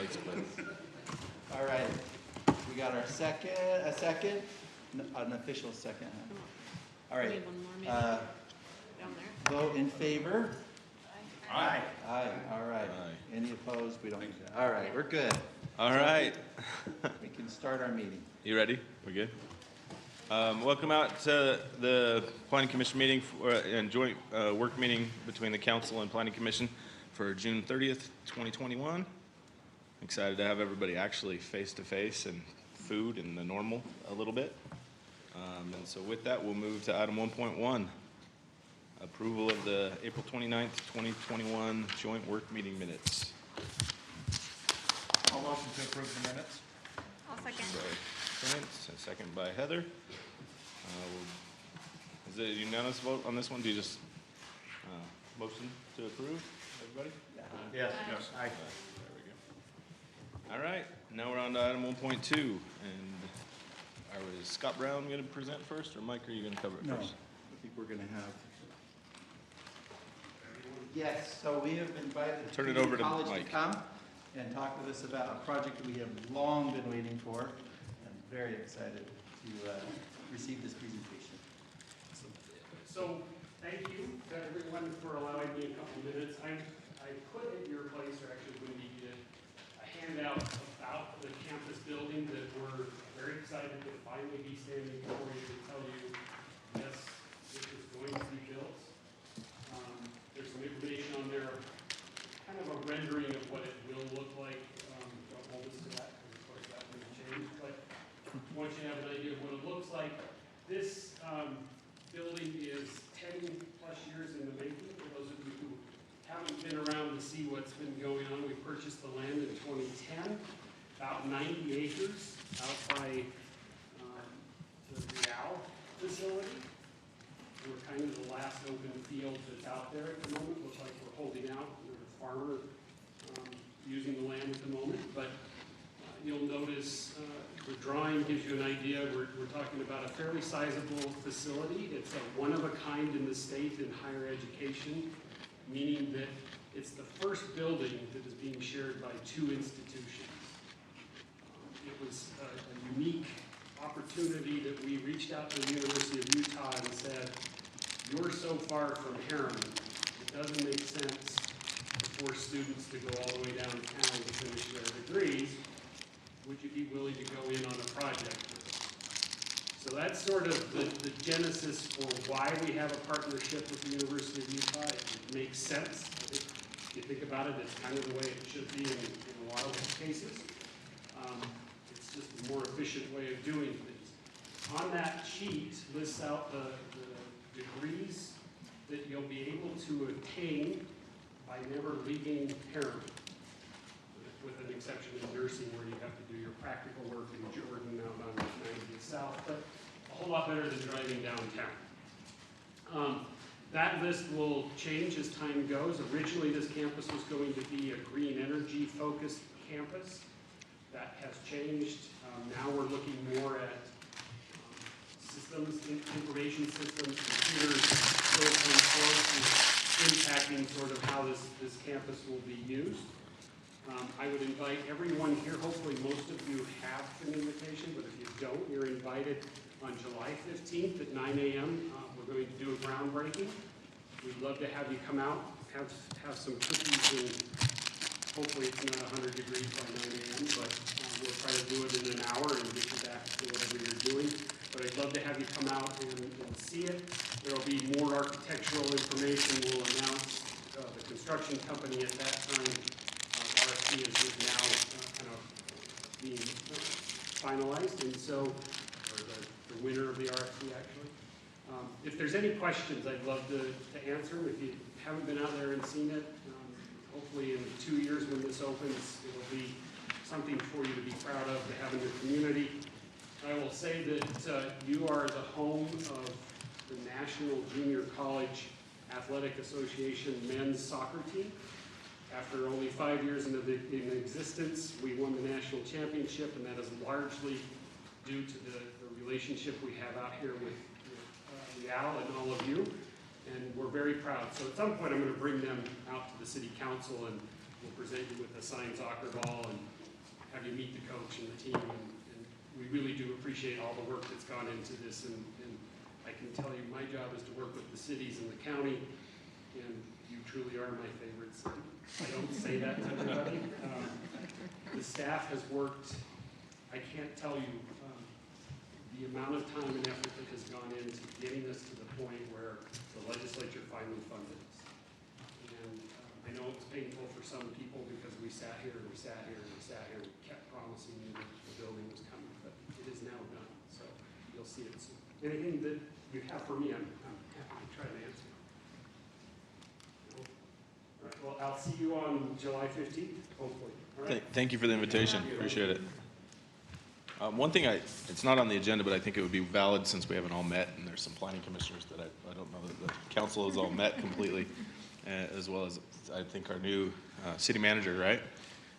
Thanks, bud. All right, we got our second, an official second. All We right, need one more maybe down there. vote in favor. Aye. Aye, all right. Aye. Any opposed? We don't need that. All right, we're good. All right. We can start our meeting. You ready? We're good? Welcome out to the Planning Commission meeting and joint work meeting between the Council and Planning Commission for June 30th, 2021. Excited to have everybody actually face-to-face and food and the normal a little bit. And so with that, we'll move to item 1.1, approval of the April 29th, 2021 joint work meeting minutes. I'll motion to approve the minutes. I'll second. Prince, a second by Heather. Is it a unanimous vote on this one? Do you just motion to approve, everybody? Yes. Yes. Aye. There we go. All right, now we're on to item 1.2, and is Scott Brown going to present first, or Mike, are you going to cover it No, first? I think we're going to have. Yes, so we have invited the Turn it over to college Mike. to come and talk with us about a project that we have long been waiting for. I'm very excited to receive this presentation. So thank you to everyone for allowing me a couple minutes. I put at your place, or actually Wendy did, a handout about the campus building that we're very excited to finally be standing before you to tell you, yes, it is going to be built. There's some information on there, kind of a rendering of what it will look like. Don't hold us to that, because of course that will change, but I want you to have an idea of what it looks like. This building is 10 plus years in the making. For those of you who haven't been around to see what's been going on, we purchased the land in 2010, about 90 acres out by the Real facility. We're kind of the last open field that's out there at the moment. Looks like we're holding out. There's a farmer using the land at the moment, but you'll notice the drawing gives you an idea. We're talking about a fairly sizable facility. It's a one of a kind in the state in higher education, meaning that it's the first building that is being shared by two institutions. It was a unique opportunity that we reached out to the University of Utah and said, you're so far from Harriman, it doesn't make sense to force students to go all the way downtown to finish their degrees. Would you be willing to go in on a project with us? So that's sort of the genesis for why we have a partnership with the University of Utah. It makes sense. I think if you think about it, it's kind of the way it should be in a lot of cases. It's just a more efficient way of doing things. On that sheet lists out the degrees that you'll be able to obtain by never leaving Harriman, with an exception of nursing where you have to do your practical work in Jordan out on 90 South, but a whole lot better than driving downtown. That list will change as time goes. Originally, this campus was going to be a green energy focused campus. That has changed. Now we're looking more at systems, information systems, computers, silicon sources, impacting sort of how this campus will be used. I would invite everyone here, hopefully most of you have an invitation, but if you don't, you're invited on July 15th at 9 a.m. We're going to do a groundbreaking. We'd love to have you come out, have some cookies, and hopefully it's not 100 degrees by 9 a.m., but we'll try to do it in an hour and get you back to whatever you're doing. But I'd love to have you come out and see it. There will be more architectural information. We'll announce the construction company at that time. RFP is now kind of being finalized, and so, or the winner of the RFP actually. If there's any questions, I'd love to answer them. If you haven't been out there and seen it, hopefully in 2 years when this opens, it'll be something for you to be proud of to have in your community. I will say that you are the home of the National Junior College Athletic Association men's soccer team. After only 5 years in existence, we won the national championship, and that is largely due to the relationship we have out here with Real and all of you, and we're very proud. So at some point, I'm going to bring them out to the city council, and we'll present you with a signed soccer ball and have you meet the coach and the team, and we really do appreciate all the work that's gone into this, and I can tell you, my job is to work with the cities and the county, and you truly are my favorites. I don't say that to everybody. The staff has worked, I can't tell you, the amount of time and effort that has gone into getting us to the point where the legislature finally funded us. And I know it's painful for some people because we sat here and we sat here and we sat here and kept promising you that the building was coming, but it is now done. So you'll see it soon. Anything that you have for me, I'm happy to try to answer. All right, well, I'll see you on July 15th, hopefully. All right? Thank you for the invitation. Appreciate it. One thing it's not on the agenda, but I think it would be valid since we haven't all met, and there's some planning commissioners that I don't know that the council has all met completely, as well as I think our new city manager, right?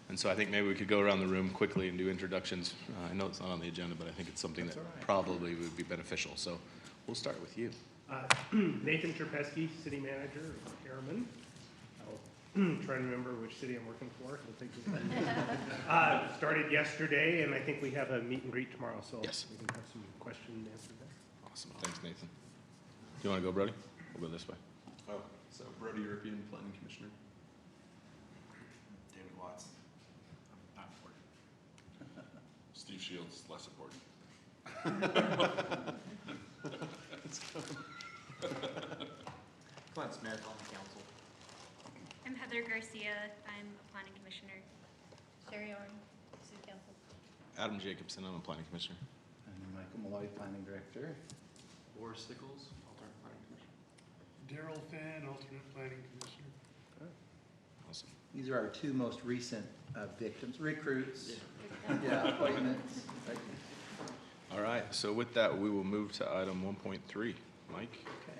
And so I think maybe we could go around the room quickly and do introductions. I know it's not on the agenda, but I think it's something that probably would be beneficial. So we'll start with you. Nathan Cherpesky, City Manager of Harriman. I'll try to remember which city I'm working for. It'll take me a minute. Started yesterday, and I think we have a meet and greet tomorrow, so Yes. we can have some questions and answers there. Awesome. Thanks, Nathan. Do you want to go, Brody? We'll go this way. Oh, so Brody European Planning Commissioner. David Watts. Not important. Steve Shields, less important. Clint Smith on the council. I'm Heather Garcia. I'm a planning commissioner. Sherry Orn, City Council. Adam Jacobson, I'm a planning commissioner. And Michael Malloy, Planning Director. Boris Stickles, alternate planning commissioner. Daryl Fan, alternate planning commissioner. Awesome. These are our two most recent victims, recruits, yeah, appointments. Right. All right. So with that, we will move to item 1.3. Mike? Okay.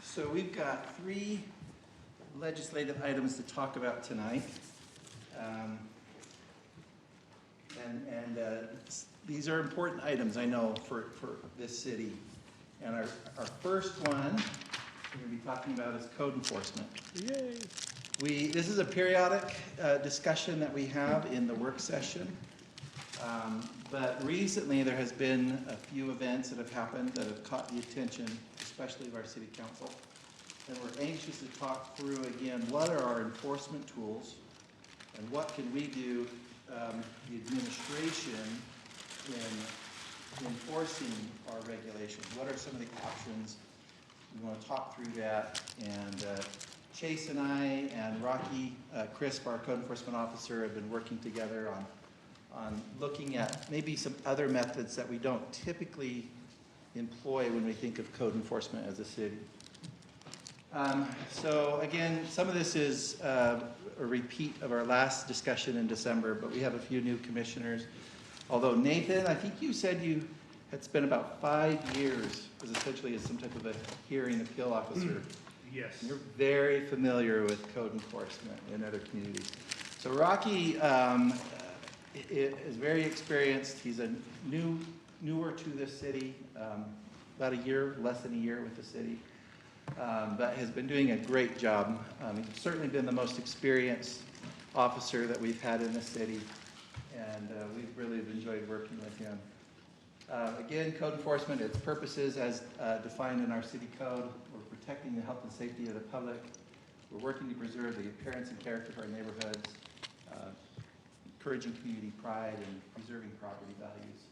So we've got 3 legislative items to talk about tonight. These are important items, I know, for this city. And our first one we're going to be talking about is code enforcement. Yay! This is a periodic discussion that we have in the work session. But recently there has been a few events that have happened that have caught the attention, especially of our city council. And we're anxious to talk through again, what are our enforcement tools and what can we do, the administration, in enforcing our regulations? What are some of the options? We want to talk through that. And Chase and I and Rocky Crisp, our code enforcement officer, have been working together on looking at maybe some other methods that we don't typically employ when we think of code enforcement as a city. So again, some of this is a repeat of our last discussion in December, but we have a few new commissioners. Although Nathan, I think you said you had spent about 5 years as essentially as some type of a hearing appeal officer. Yes. You're very familiar with code enforcement in other communities. So Rocky is very experienced. He's newer to this city, about a year, less than a year with the city, but has been doing a great job. He's certainly been the most experienced officer that we've had in the city, and we've really enjoyed working with him. Again, code enforcement, its purposes as defined in our city code. We're protecting the health and safety of the public. We're working to preserve the appearance and character of our neighborhoods, encouraging community pride, and preserving property values.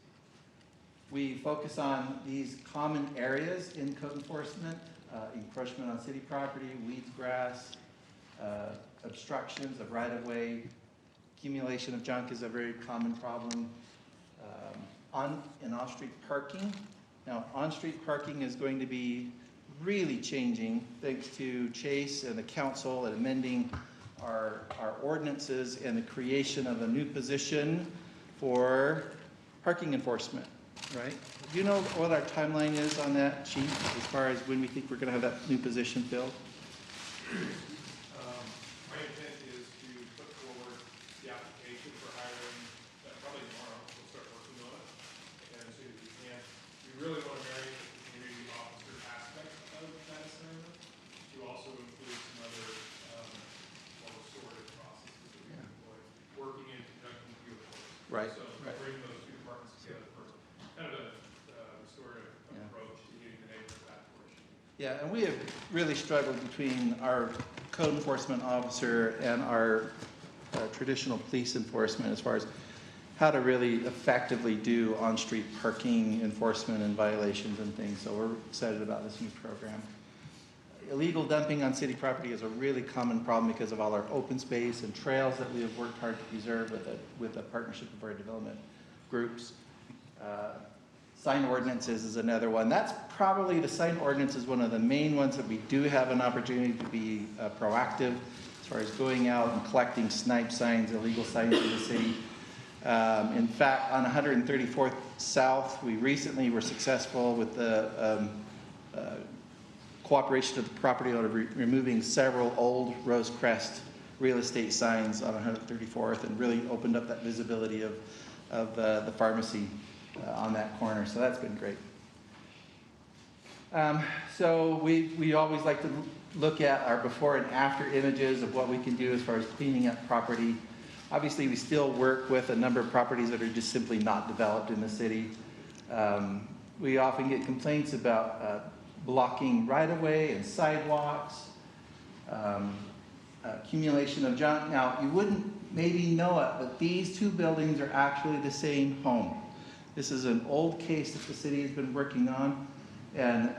We focus on these common areas in code enforcement: encroachment on city property, weeds, grass, obstructions of right-of-way, accumulation of junk is a very common problem. On and off-street parking. Now, on-street parking is going to be really changing thanks to Chase and the council and amending our ordinances and the creation of a new position for parking enforcement, right? Do you know what our timeline is on that, Chief, as far as when we think we're going to have that new position filled? My intent is to put forward the application for hiring, probably tomorrow, we'll start working on it, and as soon as we can. We really want to marry the community officer aspect of that assignment to also include some other more restorative processes that we can Right, So right. bring those two departments together for kind of a restorative Yeah. approach to getting the neighbors back to where it should be. Yeah, and we have really struggled between our code enforcement officer and our traditional police enforcement as far as how to really effectively do on-street parking enforcement and violations and things. So we're excited about this new program. Illegal dumping on city property is a really common problem because of all our open space and trails that we have worked hard to preserve with a partnership of our development groups. Sign ordinances is another one. That's probably, the sign ordinance is one of the main ones that we do have an opportunity to be proactive as far as going out and collecting snipe signs, illegal signs in the city. In fact, on 134th South, we recently were successful with the cooperation of the property owner removing several old Rosecrest real estate signs on 134th and really opened up that visibility of the pharmacy on that corner. So that's been great. So we always like to look at our before and after images of what we can do as far as cleaning up property. Obviously, we still work with a number of properties that are just simply not developed in the city. We often get complaints about blocking right-of-way and sidewalks, accumulation of junk. Now, you wouldn't maybe know it, but these two buildings are actually the same home. This is an old case that the city has been working on, and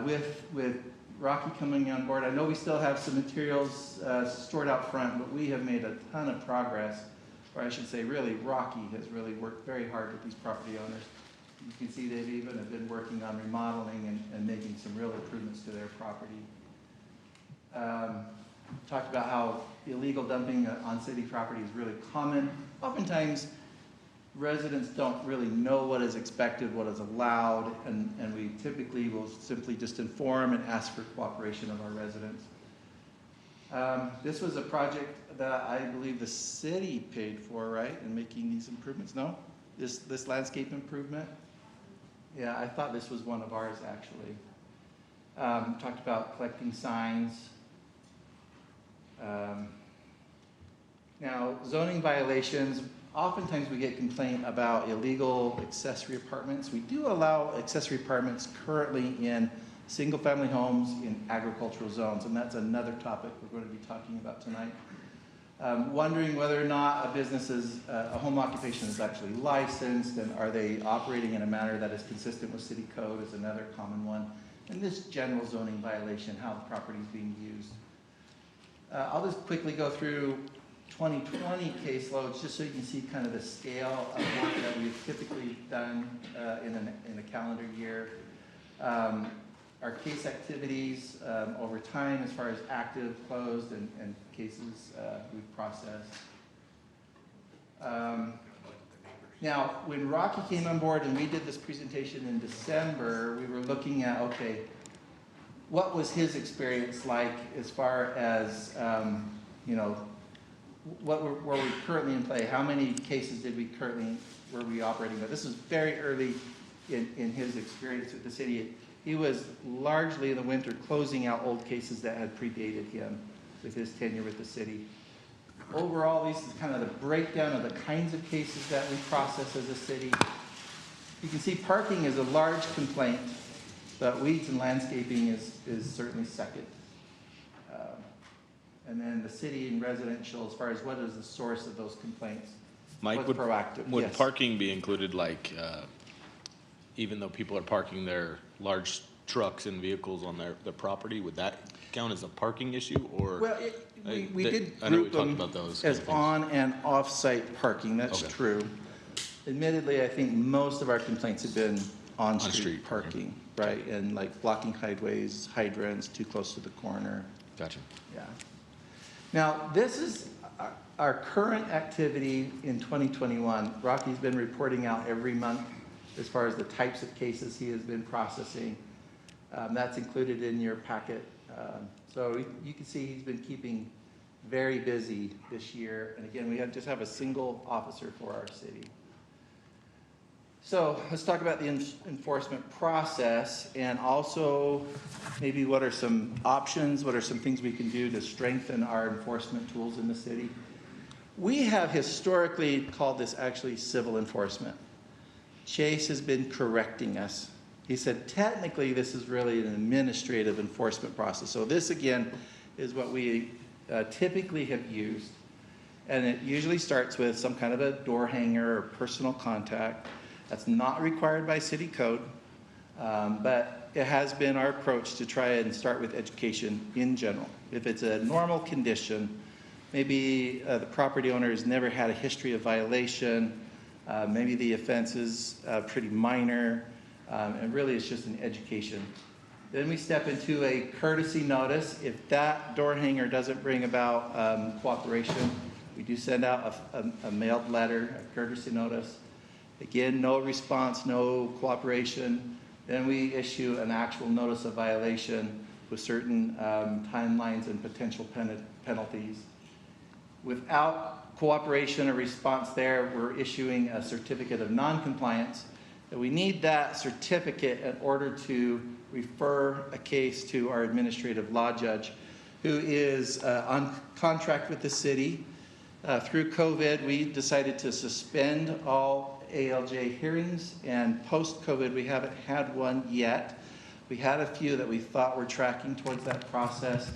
with Rocky coming on board, I know we still have some materials stored out front, but we have made a ton of progress, or I should say really Rocky has really worked very hard with these property owners. You can see they've even have been working on remodeling and making some real improvements to their property. Talked about how illegal dumping on city property is really common. Oftentimes, residents don't really know what is expected, what is allowed, and we typically will simply just inform and ask for cooperation of our residents. This was a project that I believe the city paid for, right, in making these improvements? No? This landscape improvement? Yeah, I thought this was one of ours, actually. Talked about collecting signs. Now, zoning violations. Oftentimes we get complaint about illegal accessory apartments. We do allow accessory apartments currently in single-family homes in agricultural zones, and that's another topic we're going to be talking about tonight. Wondering whether or not a business is, a home occupation is actually licensed, and are they operating in a manner that is consistent with city code is another common one. And this general zoning violation, how the property is being used. I'll just quickly go through 2020 caseloads just so you can see kind of the scale of work that we've typically done in a calendar year. Our case activities over time as far as active, closed, and cases we've processed. Now, when Rocky came on board and we did this presentation in December, we were looking at, okay, what was his experience like as far as, you know, what were we currently in play? How many cases were we operating with? This is very early in his experience with the city. He was largely in the winter closing out old cases that had predated him with his tenure with the city. Overall, this is kind of the breakdown of the kinds of cases that we process as a city. You can see parking is a large complaint, but weeds and landscaping is certainly second. And then the city and residential, as far as what is the source of those complaints. Mike, what's proactive? would Yes. parking be included, like, even though people are parking their large trucks and vehicles on their property, would that count as a parking issue, or? Well, we did I know we group talked them about those as kind of things. on and off-site parking, that's Okay. true. Admittedly, I think most of our complaints have been on-street On-street parking, right? And like blocking highways, hydrants, too close to the corner, Gotcha. yeah. Now, this is our current activity in 2021. Rocky's been reporting out every month as far as the types of cases he has been processing. That's included in your packet. So you can see he's been keeping very busy this year. And again, we just have a single officer for our city. So let's talk about the enforcement process, and also maybe what are some options, what are some things we can do to strengthen our enforcement tools in the city. We have historically called this actually civil enforcement. Chase has been correcting us. He said, technically, this is really an administrative enforcement process. So this, again, is what we typically have used. And it usually starts with some kind of a door hanger or personal contact. That's not required by city code, but it has been our approach to try and start with education in general. If it's a normal condition, maybe the property owner has never had a history of violation, maybe the offense is pretty minor, and really it's just an education. Then we step into a courtesy notice. If that door hanger doesn't bring about cooperation, we do send out a mailed letter, a courtesy notice. Again, no response, no cooperation. Then we issue an actual notice of violation with certain timelines and potential penalties. Without cooperation or response there, we're issuing a certificate of non-compliance. And we need that certificate in order to refer a case to our administrative law judge, who is on contract with the city. Through COVID, we decided to suspend all ALJ hearings, and post-COVID, we haven't had one yet. We had a few that we thought were tracking towards that process,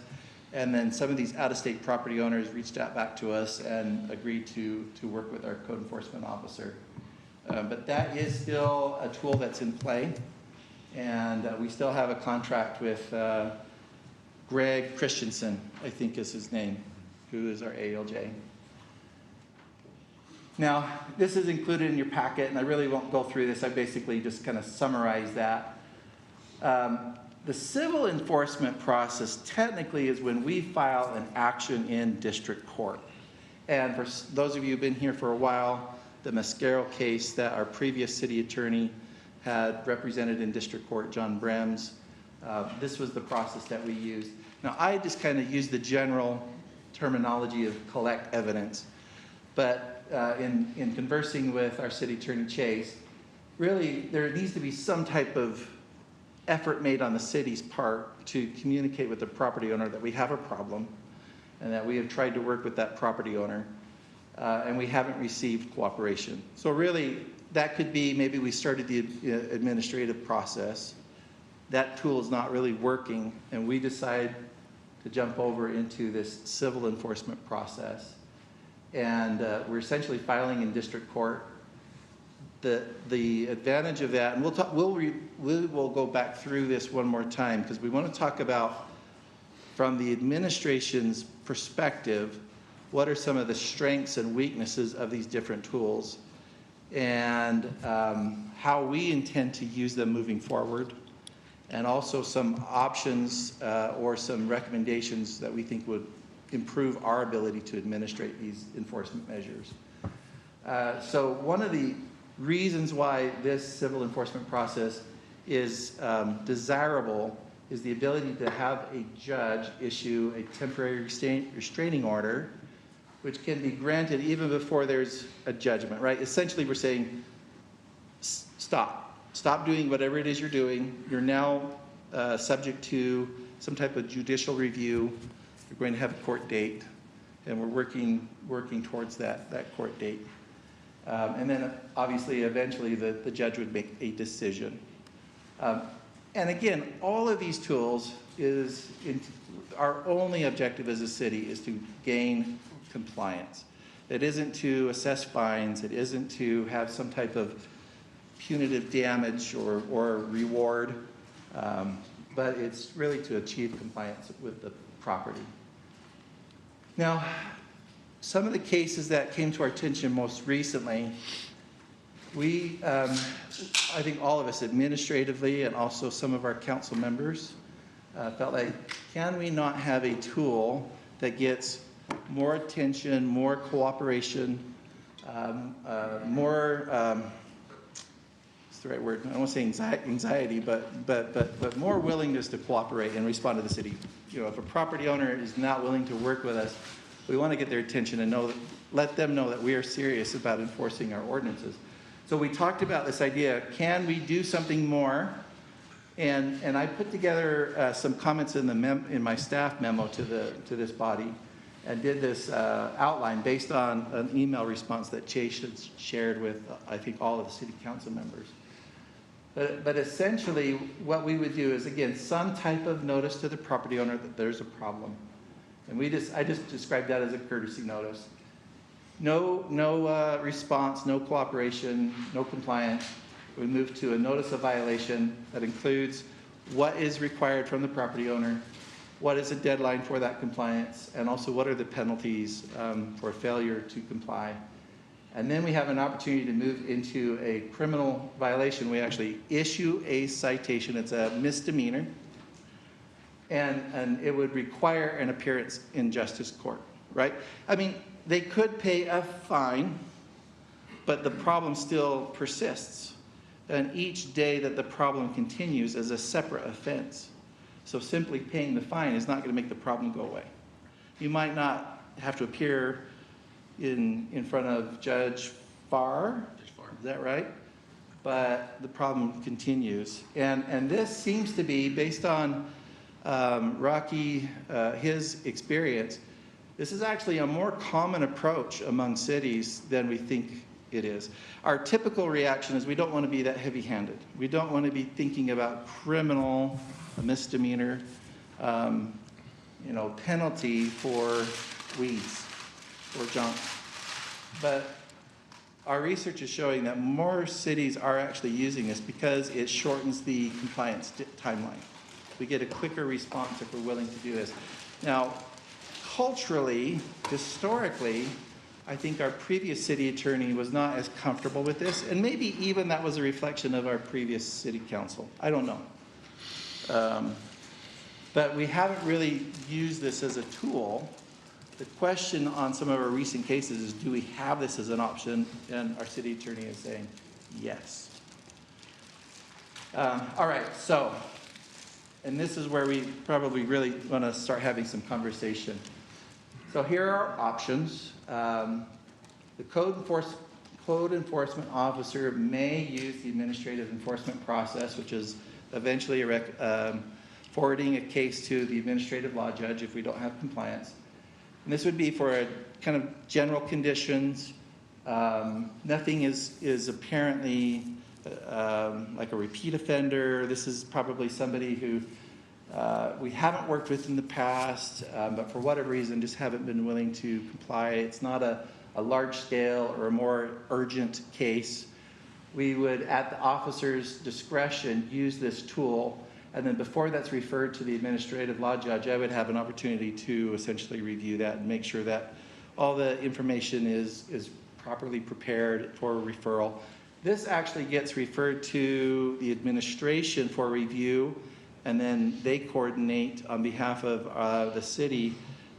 and then some of these out-of-state property owners reached out back to us and agreed to work with our code enforcement officer. But that is still a tool that's in play, and we still have a contract with Greg Christensen, I think is his name, who is our ALJ. Now, this is included in your packet, and I really won't go through this. I basically just kind of summarize that. The civil enforcement process technically is when we file an action in district court. And for those of you who've been here for a while, the Mascaro case that our previous city attorney had represented in district court, John Brems, this was the process that we used. Now, I just kind of used the general terminology of collect evidence, but in conversing with our city attorney, Chase, really there needs to be some type of effort made on the city's part to communicate with the property owner that we have a problem and that we have tried to work with that property owner, and we haven't received cooperation. So really, that could be maybe we started the administrative process. That tool is not really working, and we decide to jump over into this civil enforcement process. And we're essentially filing in district court. The advantage of that, and we will go back through this one more time because we want to talk about, from the administration's perspective, what are some of the strengths and weaknesses of these different tools, and how we intend to use them moving forward, and also some options or some recommendations that we think would improve our ability to administrate these enforcement measures. So one of the reasons why this civil enforcement process is desirable is the ability to have a judge issue a temporary restraining order, which can be granted even before there's a judgment, right? Essentially, we're saying, stop doing whatever it is you're doing. You're now subject to some type of judicial review. You're going to have a court date, and we're working towards that court date. And then, obviously, eventually, the judge would make a decision. And again, all of these tools our only objective as a city is to gain compliance. It isn't to assess fines. It isn't to have some type of punitive damage or reward, but it's really to achieve compliance with the property. Now, some of the cases that came to our attention most recently, we, I think all of us administratively and also some of our council members felt like, can we not have a tool that gets more attention, more cooperation, more, what's the right word? I don't want to say anxiety, but more willingness to cooperate and respond to the city. You know, if a property owner is not willing to work with us, we want to get their attention and let them know that we are serious about enforcing our ordinances. So we talked about this idea, can we do something more? And I put together some comments in my staff memo to this body. and did this outline based on an email response that Chase had shared with, I think, all of the city council members. But essentially, what we would do is, again, some type of notice to the property owner that there's a problem. And I just described that as a courtesy notice. No response, no cooperation, no compliance. We move to a notice of violation that includes what is required from the property owner, what is the deadline for that compliance, and also what are the penalties for failure to comply. And then we have an opportunity to move into a criminal violation. We actually issue a citation. It's a misdemeanor. And it would require an appearance in justice court, right? I mean, they could pay a fine, but the problem still persists. And each day that the problem continues is a separate offense. So simply paying the fine is not going to make the problem go away. You might not have to appear in front of Judge Farr. Is that right? But the problem continues. And this seems to be, based on Rocky, his experience, this is actually a more common approach among cities than we think it is. Our typical reaction is we don't want to be that heavy-handed. We don't want to be thinking about criminal, a misdemeanor, penalty for weeds or junk. But our research is showing that more cities are actually using this because it shortens the compliance timeline. We get a quicker response if we're willing to do this. Now, culturally, historically, I think our previous city attorney was not as comfortable with this, and maybe even that was a reflection of our previous city council. I don't know. But we haven't really used this as a tool. The question on some of our recent cases is, do we have this as an option? And our city attorney is saying yes. All right, so, and this is where we probably really want to start having some conversation. So here are our options. The code enforcement officer may use the administrative enforcement process, which is eventually forwarding a case to the administrative law judge if we don't have compliance. And this would be for a kind of general conditions. Nothing is apparently like a repeat offender. This is probably somebody who we haven't worked with in the past, but for whatever reason just haven't been willing to comply. It's not a large scale or a more urgent case. We would, at the officer's discretion, use this tool. And then before that's referred to the administrative law judge, I would have an opportunity to essentially review that and make sure that all the information is properly prepared for referral. This actually gets referred to the administration for review, and then they coordinate on behalf of the city,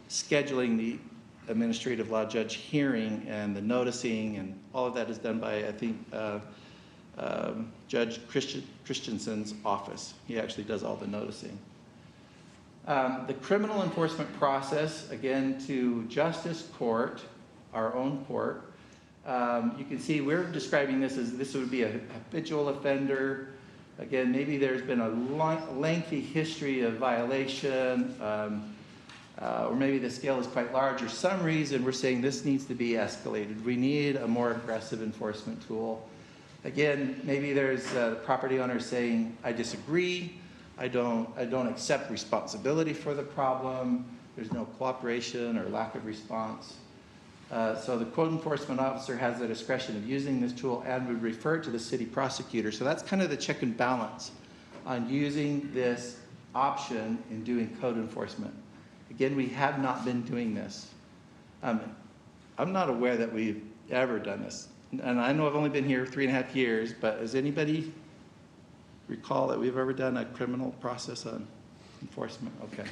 scheduling the administrative law judge hearing and the noticing, and all of that is done by, I think, Judge Christensen's office. He actually does all the noticing. The criminal enforcement process, again, to justice court, our own court. You can see we're describing this as this would be a habitual offender. Again, maybe there's been a lengthy history of violation, or maybe the scale is quite large. For some reason, we're saying this needs to be escalated. We need a more aggressive enforcement tool. Again, maybe there's a property owner saying, I disagree, I don't accept responsibility for the problem, there's no cooperation or lack of response. So the code enforcement officer has the discretion of using this tool and would refer it to the city prosecutor. So that's kind of the check and balance on using this option in doing code enforcement. Again, we have not been doing this. I'm not aware that we've ever done this. And I know I've only been here 3.5 years, but does anybody recall that we've ever done a criminal process on enforcement? Okay.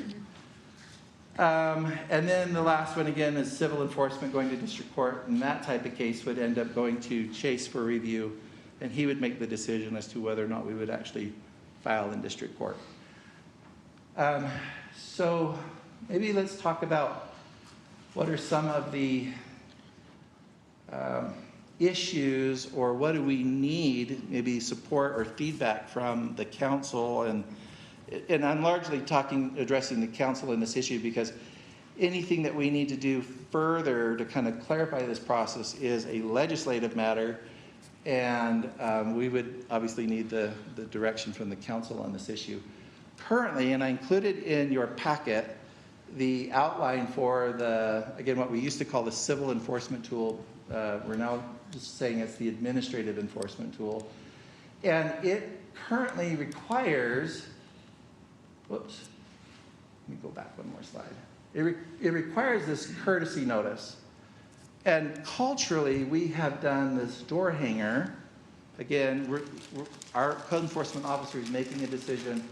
And then the last one, again, is civil enforcement going to district court. And that type of case would end up going to Chase for review. And he would make the decision as to whether or not we would actually file in district court. So maybe let's talk about what are some of the issues, or what do we need, maybe support or feedback from the council. And I'm largely addressing the council in this issue because anything that we need to do further to kind of clarify this process is a legislative matter. And we would obviously need the direction from the council on this issue. Currently, and I included in your packet, the outline for again, what we used to call the civil enforcement tool. We're now just saying it's the administrative enforcement tool. And it currently requires, whoops, let me go back one more slide. It requires this courtesy notice. And culturally, we have done this door hanger. Again, our code enforcement officer is making a decision.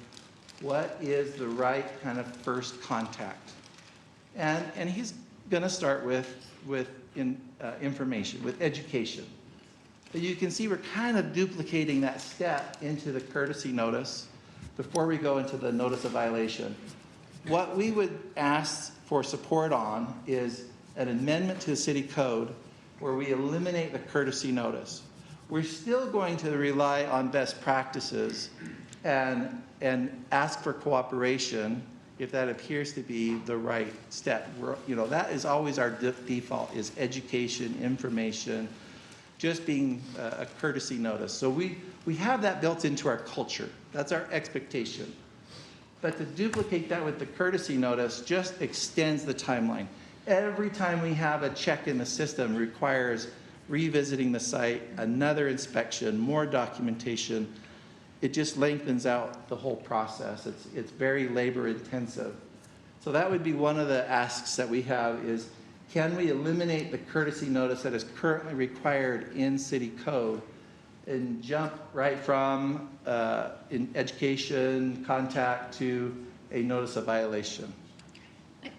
What is the right kind of first contact? And he's going to start with information, with education. But you can see we're kind of duplicating that step into the courtesy notice before we go into the notice of violation. What we would ask for support on is an amendment to the city code where we eliminate the courtesy notice. We're still going to rely on best practices and ask for cooperation if that appears to be the right step. That is always our default, is education, information, just being a courtesy notice. So we have that built into our culture. That's our expectation. But to duplicate that with the courtesy notice just extends the timeline. Every time we have a check in the system requires revisiting the site, another inspection, more documentation. It just lengthens out the whole process. It's very labor intensive. So that would be one of the asks that we have is, can we eliminate the courtesy notice that is currently required in city code and jump right from in education, contact to a notice of violation?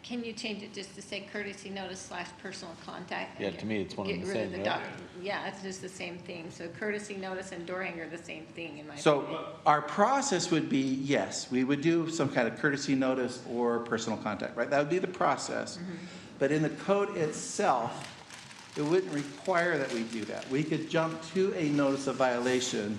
Can you change it just to say courtesy notice / personal contact? Yeah, to me, it's one and the Get rid of same, the right? Yeah, it's just the same thing. So courtesy notice and door hanger are the same thing in my opinion. So our process would be, yes, we would do some kind of courtesy notice or personal contact, right? That would be the process. Mm-hmm. But in the code itself, it wouldn't require that we do that. We could jump to a notice of violation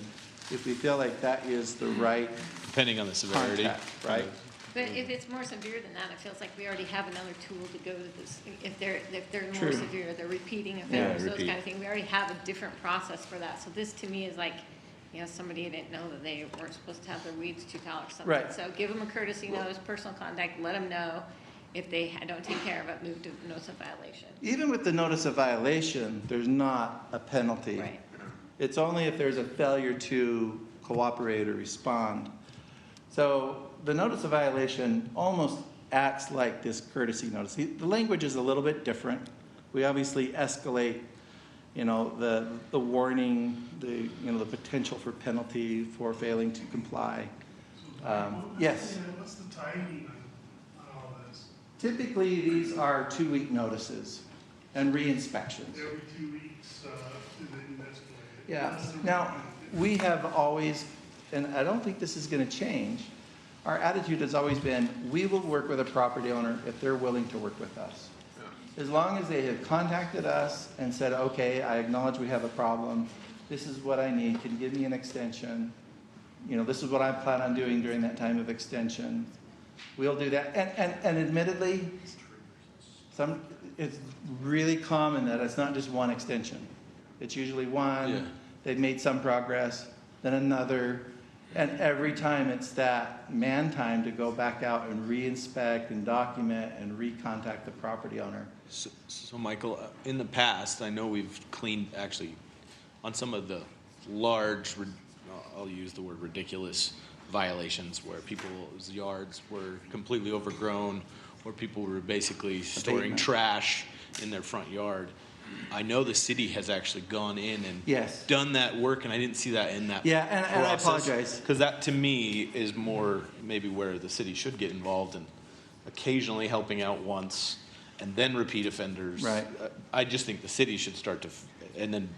if we feel like that is the right Depending on the severity. contact, right? But if it's more severe than that, it feels like we already have another tool to go to this. If they're more True. severe, they're repeating offenders, those repeat. kind of thing. We already have a different process for that. So this to me is like, somebody didn't know that they weren't supposed to have their weeds too tall or something. Right. So give them a courtesy notice, personal contact, let them know. If they don't take care of it, move to notice of violation. Even with the notice of violation, there's not a penalty. Right. It's only if there's a failure to cooperate or respond. So the notice of violation almost acts like this courtesy notice. The language is a little bit different. We obviously escalate, the warning, the potential for penalty for failing to comply. Yes. What's the timing on all this? Typically, these are 2-week notices and re-inspections. Every 2 weeks, and then escalate it. Yeah. What's the Now, reason? we have always, and I don't think this is going to change, our attitude has always been, we will work with a property owner if they're willing to work with us. As long as they have contacted us and said, okay, I acknowledge we have a problem. This is what I need. Can you give me an extension? This is what I plan on doing during that time of extension. We'll do that. And admittedly, it's really common that it's not just one extension. It's usually one. Yeah. They've made some progress, then another. And every time it's that man time to go back out and re-inspect and document and recontact the property owner. So Michael, in the past, I know we've cleaned, actually, on some of the large, I'll use the word ridiculous violations where people's yards were completely overgrown, where people were basically storing Abatement. trash in their front yard. I know the city has actually gone in and Yes. done that work, and I didn't see that in that Yeah, and I apologize. because that, to me, is more maybe where the city should get involved in occasionally helping out once and then repeat offenders. Right. I just think the city should start to, and then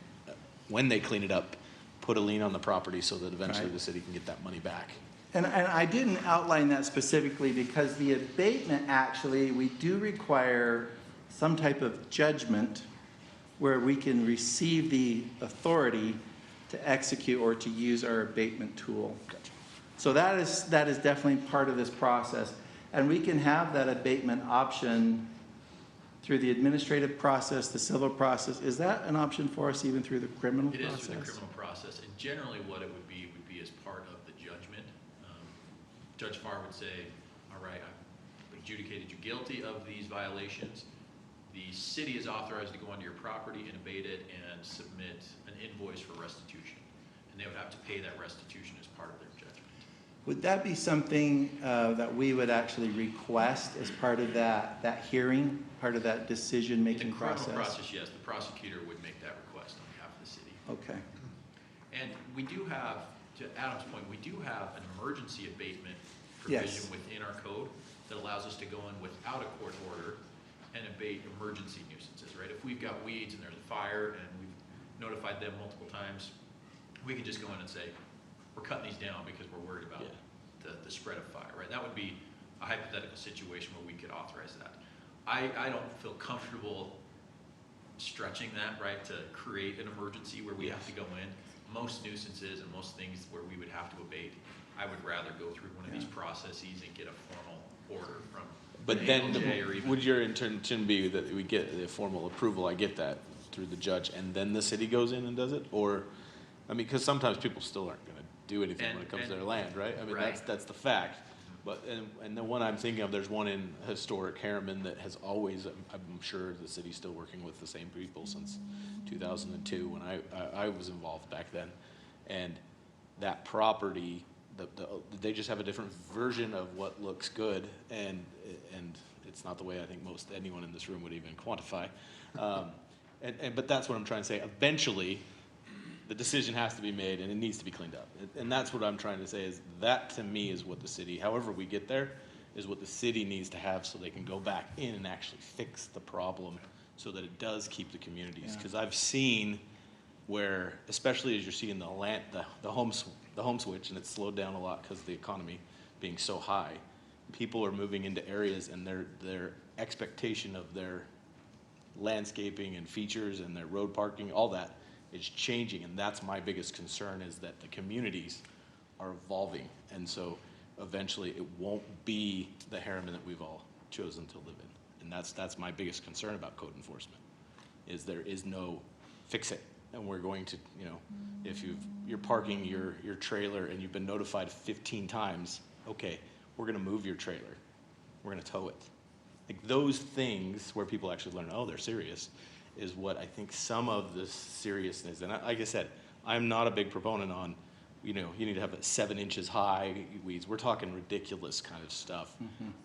when they clean it up, put a lien on the property so that eventually Right. the city can get that money back. And I didn't outline that specifically because the abatement, actually, we do require some type of judgment where we can receive the authority to execute or to use our abatement tool. So that is definitely part of this process. And we can have that abatement option through the administrative process, the civil process. Is that an option for us even through the criminal It process? is through the criminal process, and generally what it would be as part of the judgment. Judge Farr would say, all right, I've adjudicated you guilty of these violations. The city is authorized to go onto your property and abate it and submit an invoice for restitution. And they would have to pay that restitution as part of their judgment. Would that be something that we would actually request as part of that hearing, part of that decision-making In the criminal process? process, yes, the prosecutor would make that request on behalf of the city. Okay. And we do have, to Adam's point, we do have an emergency abatement Yes. provision within our code that allows us to go in without a court order and abate emergency nuisances, right? If we've got weeds and there's a fire and we've notified them multiple times, we can just go in and say, we're cutting these down because we're worried about the spread of fire, right? That would be a hypothetical situation where we could authorize that. I don't feel comfortable stretching that, right, to create an emergency where we have to go in. Most nuisances and most things where we would have to abate, I would rather go through one of these processes and get a formal order from But then, ALJ or even. would your intention be that we get the formal approval, I get that, through the judge, and then the city goes in and does it? Or, I mean, because sometimes people still aren't gonna do anything when it comes to their land, right? I mean, Right. that's the fact. But, and the one I'm thinking of, there's one in historic Harriman that has always, I'm sure the city's still working with the same people since 2002, when I was involved back then. And that property, they just have a different version of what looks good, and it's not the way I think most anyone in this room would even quantify. But that's what I'm trying to say. Eventually, the decision has to be made, and it needs to be cleaned up. And that's what I'm trying to say, is that to me is what the city, however we get there, is what the city needs to have so they can go back in and actually fix the problem so that it does keep the communities. Because I've seen where, especially as you're seeing the home switch, and it's slowed down a lot because of the economy being so high, people are moving into areas and their expectation of their landscaping and features and their road parking, all that is changing. And that's my biggest concern, is that the communities are evolving. And so eventually it won't be the Harriman that we've all chosen to live in. And that's my biggest concern about code enforcement, is there is no fix it. And we're going to, if you're parking your trailer and you've been notified 15 times, okay, we're gonna move your trailer. We're gonna tow it. Like those things where people actually learn, oh, they're serious, is what I think some of the seriousness. And like I said, I'm not a big proponent on, you need to have a 7 inches high weeds. We're talking ridiculous kind of stuff,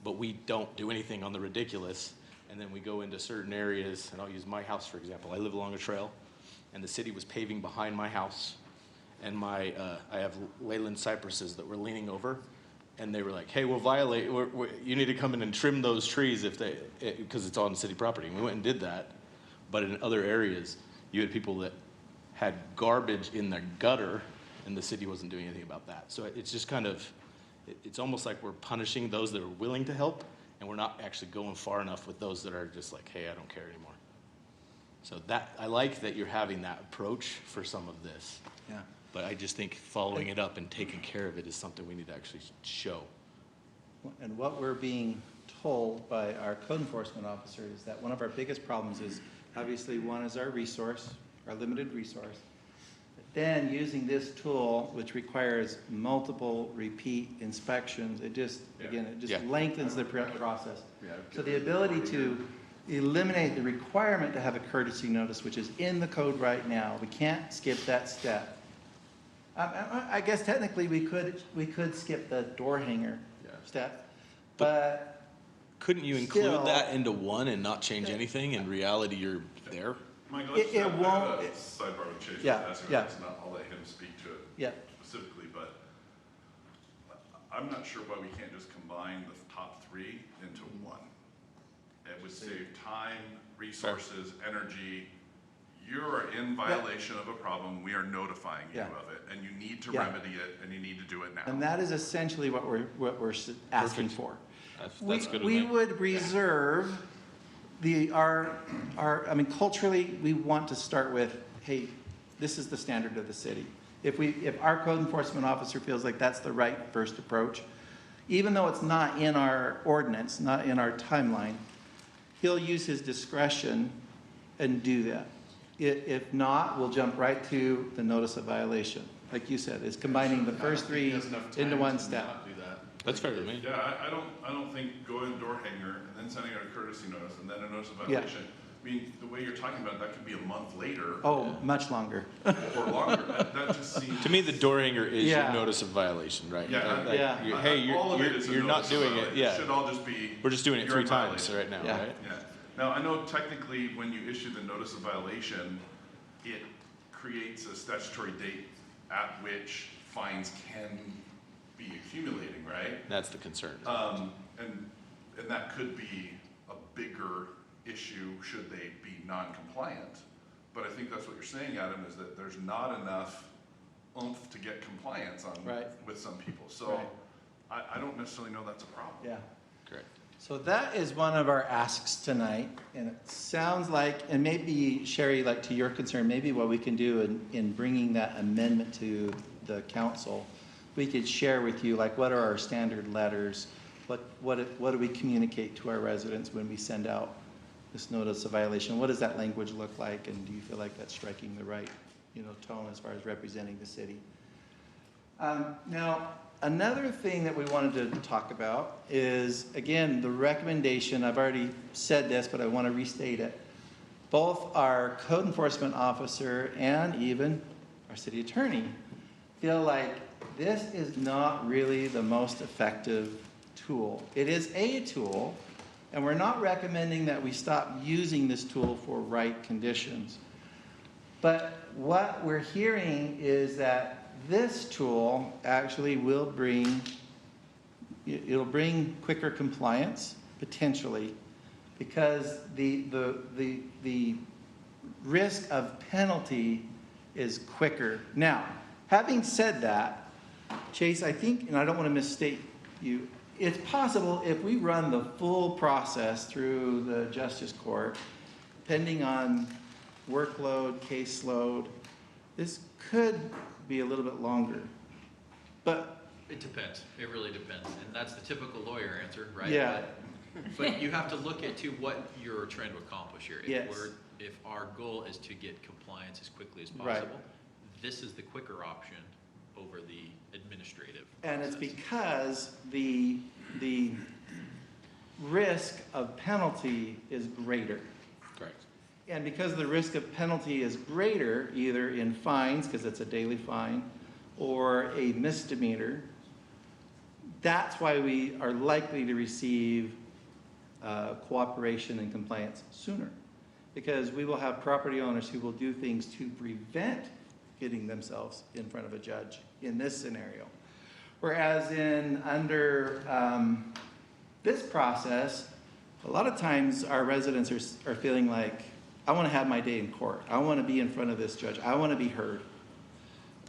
but we don't do anything on the ridiculous. And then we go into certain areas, and I'll use my house, for example. I live along a trail, and the city was paving behind my house, and I have Leyland cypresses that were leaning over, and they were like, hey, we'll violate, you need to come in and trim those trees because it's on city property. And we went and did that, but in other areas, you had people that had garbage in their gutter, and the city wasn't doing anything about that. So it's just kind of, it's almost like we're punishing those that are willing to help, and we're not actually going far enough with those that are just like, hey, I don't care anymore. So I like that you're having that approach for some of this. Yeah. But I just think following it up and taking care of it is something we need to actually show. And what we're being told by our code enforcement officer is that one of our biggest problems is, obviously, one is our resource, our limited resource. But then using this tool, which requires multiple repeat inspections, it just lengthens the process. So the ability to eliminate the requirement to have a courtesy notice, which is in the code right now, we can't skip that step. I guess technically we could skip the door hanger step, but couldn't you include that into one and not change anything? In reality, you're there. Michael, It won't. Sidebar with Chase. I'll let him speak to it specifically, but I'm not sure why we can't just combine the top 3 into one. It would save time, resources, energy. You're in violation of a problem, we are notifying you of it, and you need to remedy it, and you need to do it now. And that is essentially what we're asking for. That's good. We would reserve culturally, we want to start with, hey, this is the standard of the city. If our code enforcement officer feels like that's the right first approach, even though it's not in our ordinance, not in our timeline, he'll use his discretion and do that. If not, we'll jump right to the notice of violation. Like you said, it's combining the first three into one step. That's fair to me. Yeah, I don't think going door hanger and then sending out a courtesy notice and then a notice of Yeah. violation. I mean, the way you're talking about it, that could be a month later Oh, much longer. or longer. That just seems. To me, the door hanger is Yeah. your notice of violation, right? Yeah, Like, Yeah. Hey, all of it is a you're not notice of doing it, violation. yeah. It should all just be. We're just doing it you're 3 in times violation. right now, Yeah. right? Yeah. Now, I know technically when you issue the notice of violation, it creates a statutory date at which fines can be accumulating, right? That's the concern. And that could be a bigger issue should they be non-compliant. But I think that's what you're saying, Adam, is that there's not enough oomph to get compliance on Right. with some people. So Right. I don't necessarily know that's a problem. Yeah. Correct. So that is one of our asks tonight, and it sounds like, and maybe Sherry, like to your concern, maybe what we can do in bringing that amendment to the council, we could share with you, like, what are our standard letters? What do we communicate to our residents when we send out this notice of violation? What does that language look like, and do you feel like that's striking the right, tone as far as representing the city? Now, another thing that we wanted to talk about is, again, the recommendation. I've already said this, but I want to restate it. Both our code enforcement officer and even our city attorney feel like this is not really the most effective tool. It is a tool, and we're not recommending that we stop using this tool for right conditions. But what we're hearing is that this tool actually will bring quicker compliance, potentially, because the risk of penalty is quicker. Now, having said that, Chase, I think, and I don't want to misstate you, it's possible if we run the full process through the justice court, depending on workload, caseload, this could be a little bit longer. But It depends. It really depends. And that's the typical lawyer answer, right? Yeah. But you have to look at what you're trying to accomplish here. Yes. If our goal is to get compliance as quickly as Right. possible, this is the quicker option over the administrative And it's process. because the risk of penalty is greater. Correct. And because the risk of penalty is greater, either in fines, because it's a daily fine, or a misdemeanor, that's why we are likely to receive cooperation and compliance sooner. Because we will have property owners who will do things to prevent getting themselves in front of a judge in this scenario. Whereas under this process, a lot of times our residents are feeling like, I want to have my day in court. I want to be in front of this judge. I want to be heard.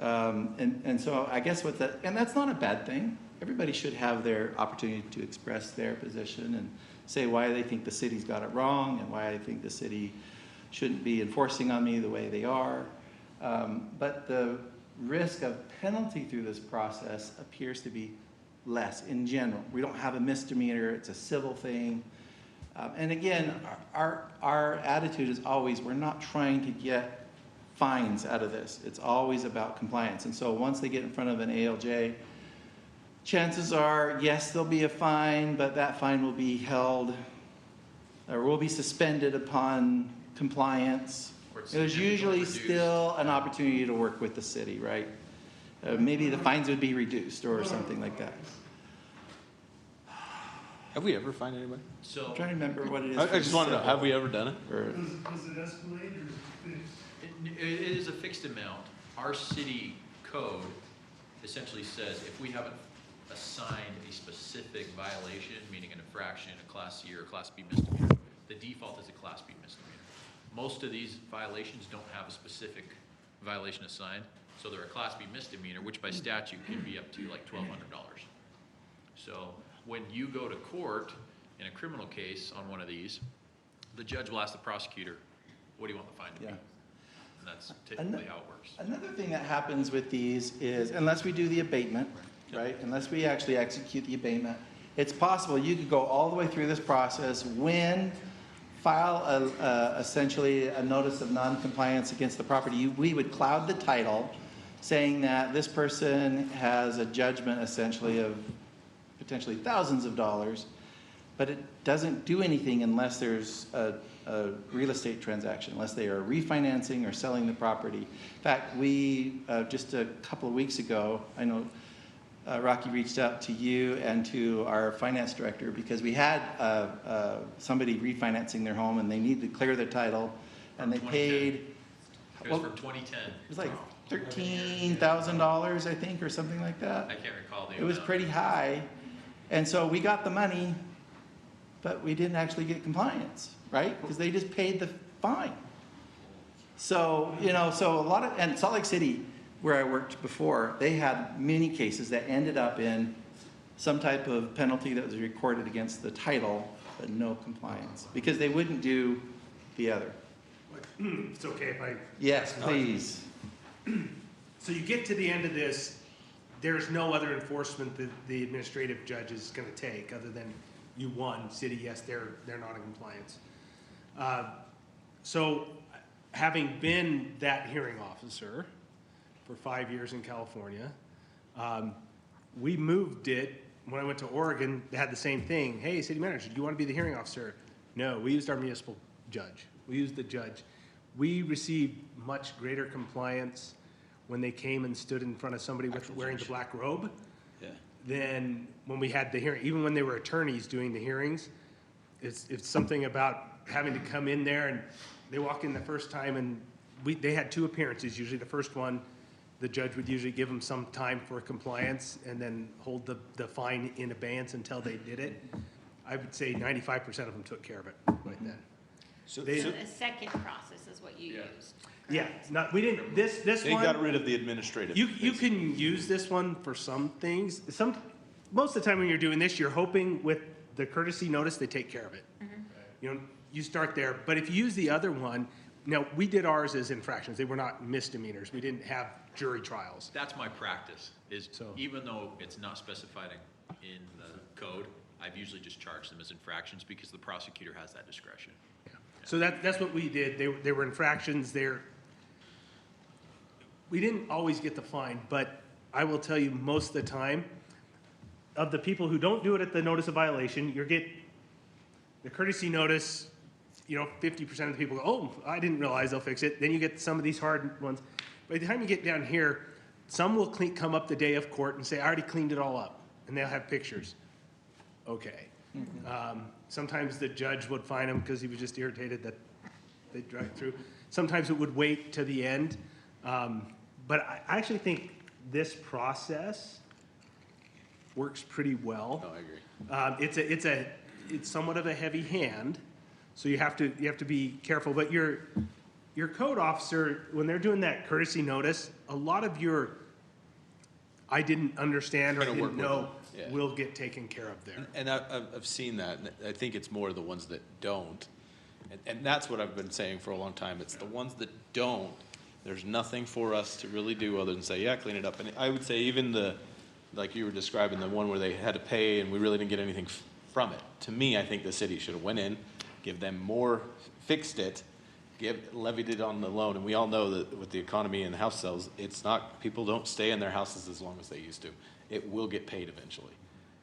And so I guess and that's not a bad thing. Everybody should have their opportunity to express their position and say why they think the city's got it wrong and why I think the city shouldn't be enforcing on me the way they are. But the risk of penalty through this process appears to be less in general. We don't have a misdemeanor, it's a civil thing. And again, our attitude is always, we're not trying to get fines out of this. It's always about compliance. And so once they get in front of an ALJ, chances are, yes, there'll be a fine, but that fine will be held or will be suspended upon compliance. Or it's There's significantly usually reduced. still an opportunity to work with the city, right? Maybe the fines would be reduced or something like that. Have we ever fined anybody? So I'm trying to remember what it is. I for just want to know, civil. have we ever done it? Or- Does it escalate or is it fixed? it is a fixed amount. Our city code essentially says if we haven't assigned a specific violation, meaning an infraction, a Class C or a Class B misdemeanor, the default is a Class B misdemeanor. Most of these violations don't have a specific violation assigned, so they're a Class B misdemeanor, which by statute can be up to like $1,200. So when you go to court in a criminal case on one of these, the judge will ask the prosecutor, what do you want the fine to be? Yeah. And that's typically how it works. Another thing that happens with these is, unless we do the abatement, right, unless we actually execute the abatement, it's possible you could go all the way through this process, win, file essentially a notice of non-compliance against the property. We would cloud the title, saying that this person has a judgment essentially of potentially thousands of dollars, but it doesn't do anything unless there's a real estate transaction, unless they are refinancing or selling the property. In fact, we, just a couple of weeks ago, I know Rocky reached out to you and to our finance director because we had somebody refinancing their home and they needed to clear the title and they paid. It was from 2010. It was like $13,000, I think, or something like that. I can't recall the amount. It was pretty high. And so we got the money, but we didn't actually get compliance, right? Because they just paid the fine. So, so a lot of, and Salt Lake City, where I worked before, they had many cases that ended up in some type of penalty that was recorded against the title, but no compliance, because they wouldn't do the other. It's okay if I... Yes, please. So you get to the end of this, there's no other enforcement that the administrative judge is going to take other than you won, city, yes, they're not in compliance. So having been that hearing officer for 5 years in California, we moved it. When I went to Oregon, they had the same thing. Hey, city manager, do you want to be the hearing officer? No, we used our municipal judge. We used the judge. We received much greater compliance when they came and stood in front of somebody with wearing the black robe than when we had the hearing. Even when they were attorneys doing the hearings, it's something about having to come in there and they walk in the first time and they had 2 appearances. Usually the first one, the judge would usually give them some time for compliance and then hold the fine in abeyance until they did it. I would say 95% of them took care of it right then. So the second process is what you used. Yeah, we didn't, this They one. got rid of the administrative. You can use this one for some things. Most of the time when you're doing this, you're hoping with the courtesy notice, they take care of it. You start there, but if you use the other one, now we did ours as infractions. They were not misdemeanors. We didn't have jury trials. That's my practice, even though it's not specified in the code, I've usually just charged them as infractions because the prosecutor has that discretion. Yeah. So that's what we did. They were infractions. We didn't always get the fine, but I will tell you most of the time, of the people who don't do it at the notice of violation, you get the courtesy notice, 50% of the people go, oh, I didn't realize they'll fix it. Then you get some of these hard ones. By the time you get down here, some will come up the day of court and say, I already cleaned it all up. And they'll have pictures. Okay. Sometimes the judge would fine them because he was just irritated that they dragged through. Sometimes it would wait to the end. But I actually think this process works pretty well. No, I agree. It's somewhat of a heavy hand, so you have to be careful. But your code officer, when they're doing that courtesy notice, a lot of your I didn't understand or I didn't know will get taken care of there. And I've seen that. And I think it's more the ones that don't. And that's what I've been saying for a long time. It's the ones that don't. There's nothing for us to really do other than say, yeah, clean it up. And I would say even like you were describing, the one where they had to pay and we really didn't get anything from it. To me, I think the city should have went in, give them more, fixed it, levied it on the loan. And we all know that with the economy and the house sales, people don't stay in their houses as long as they used to. It will get paid eventually.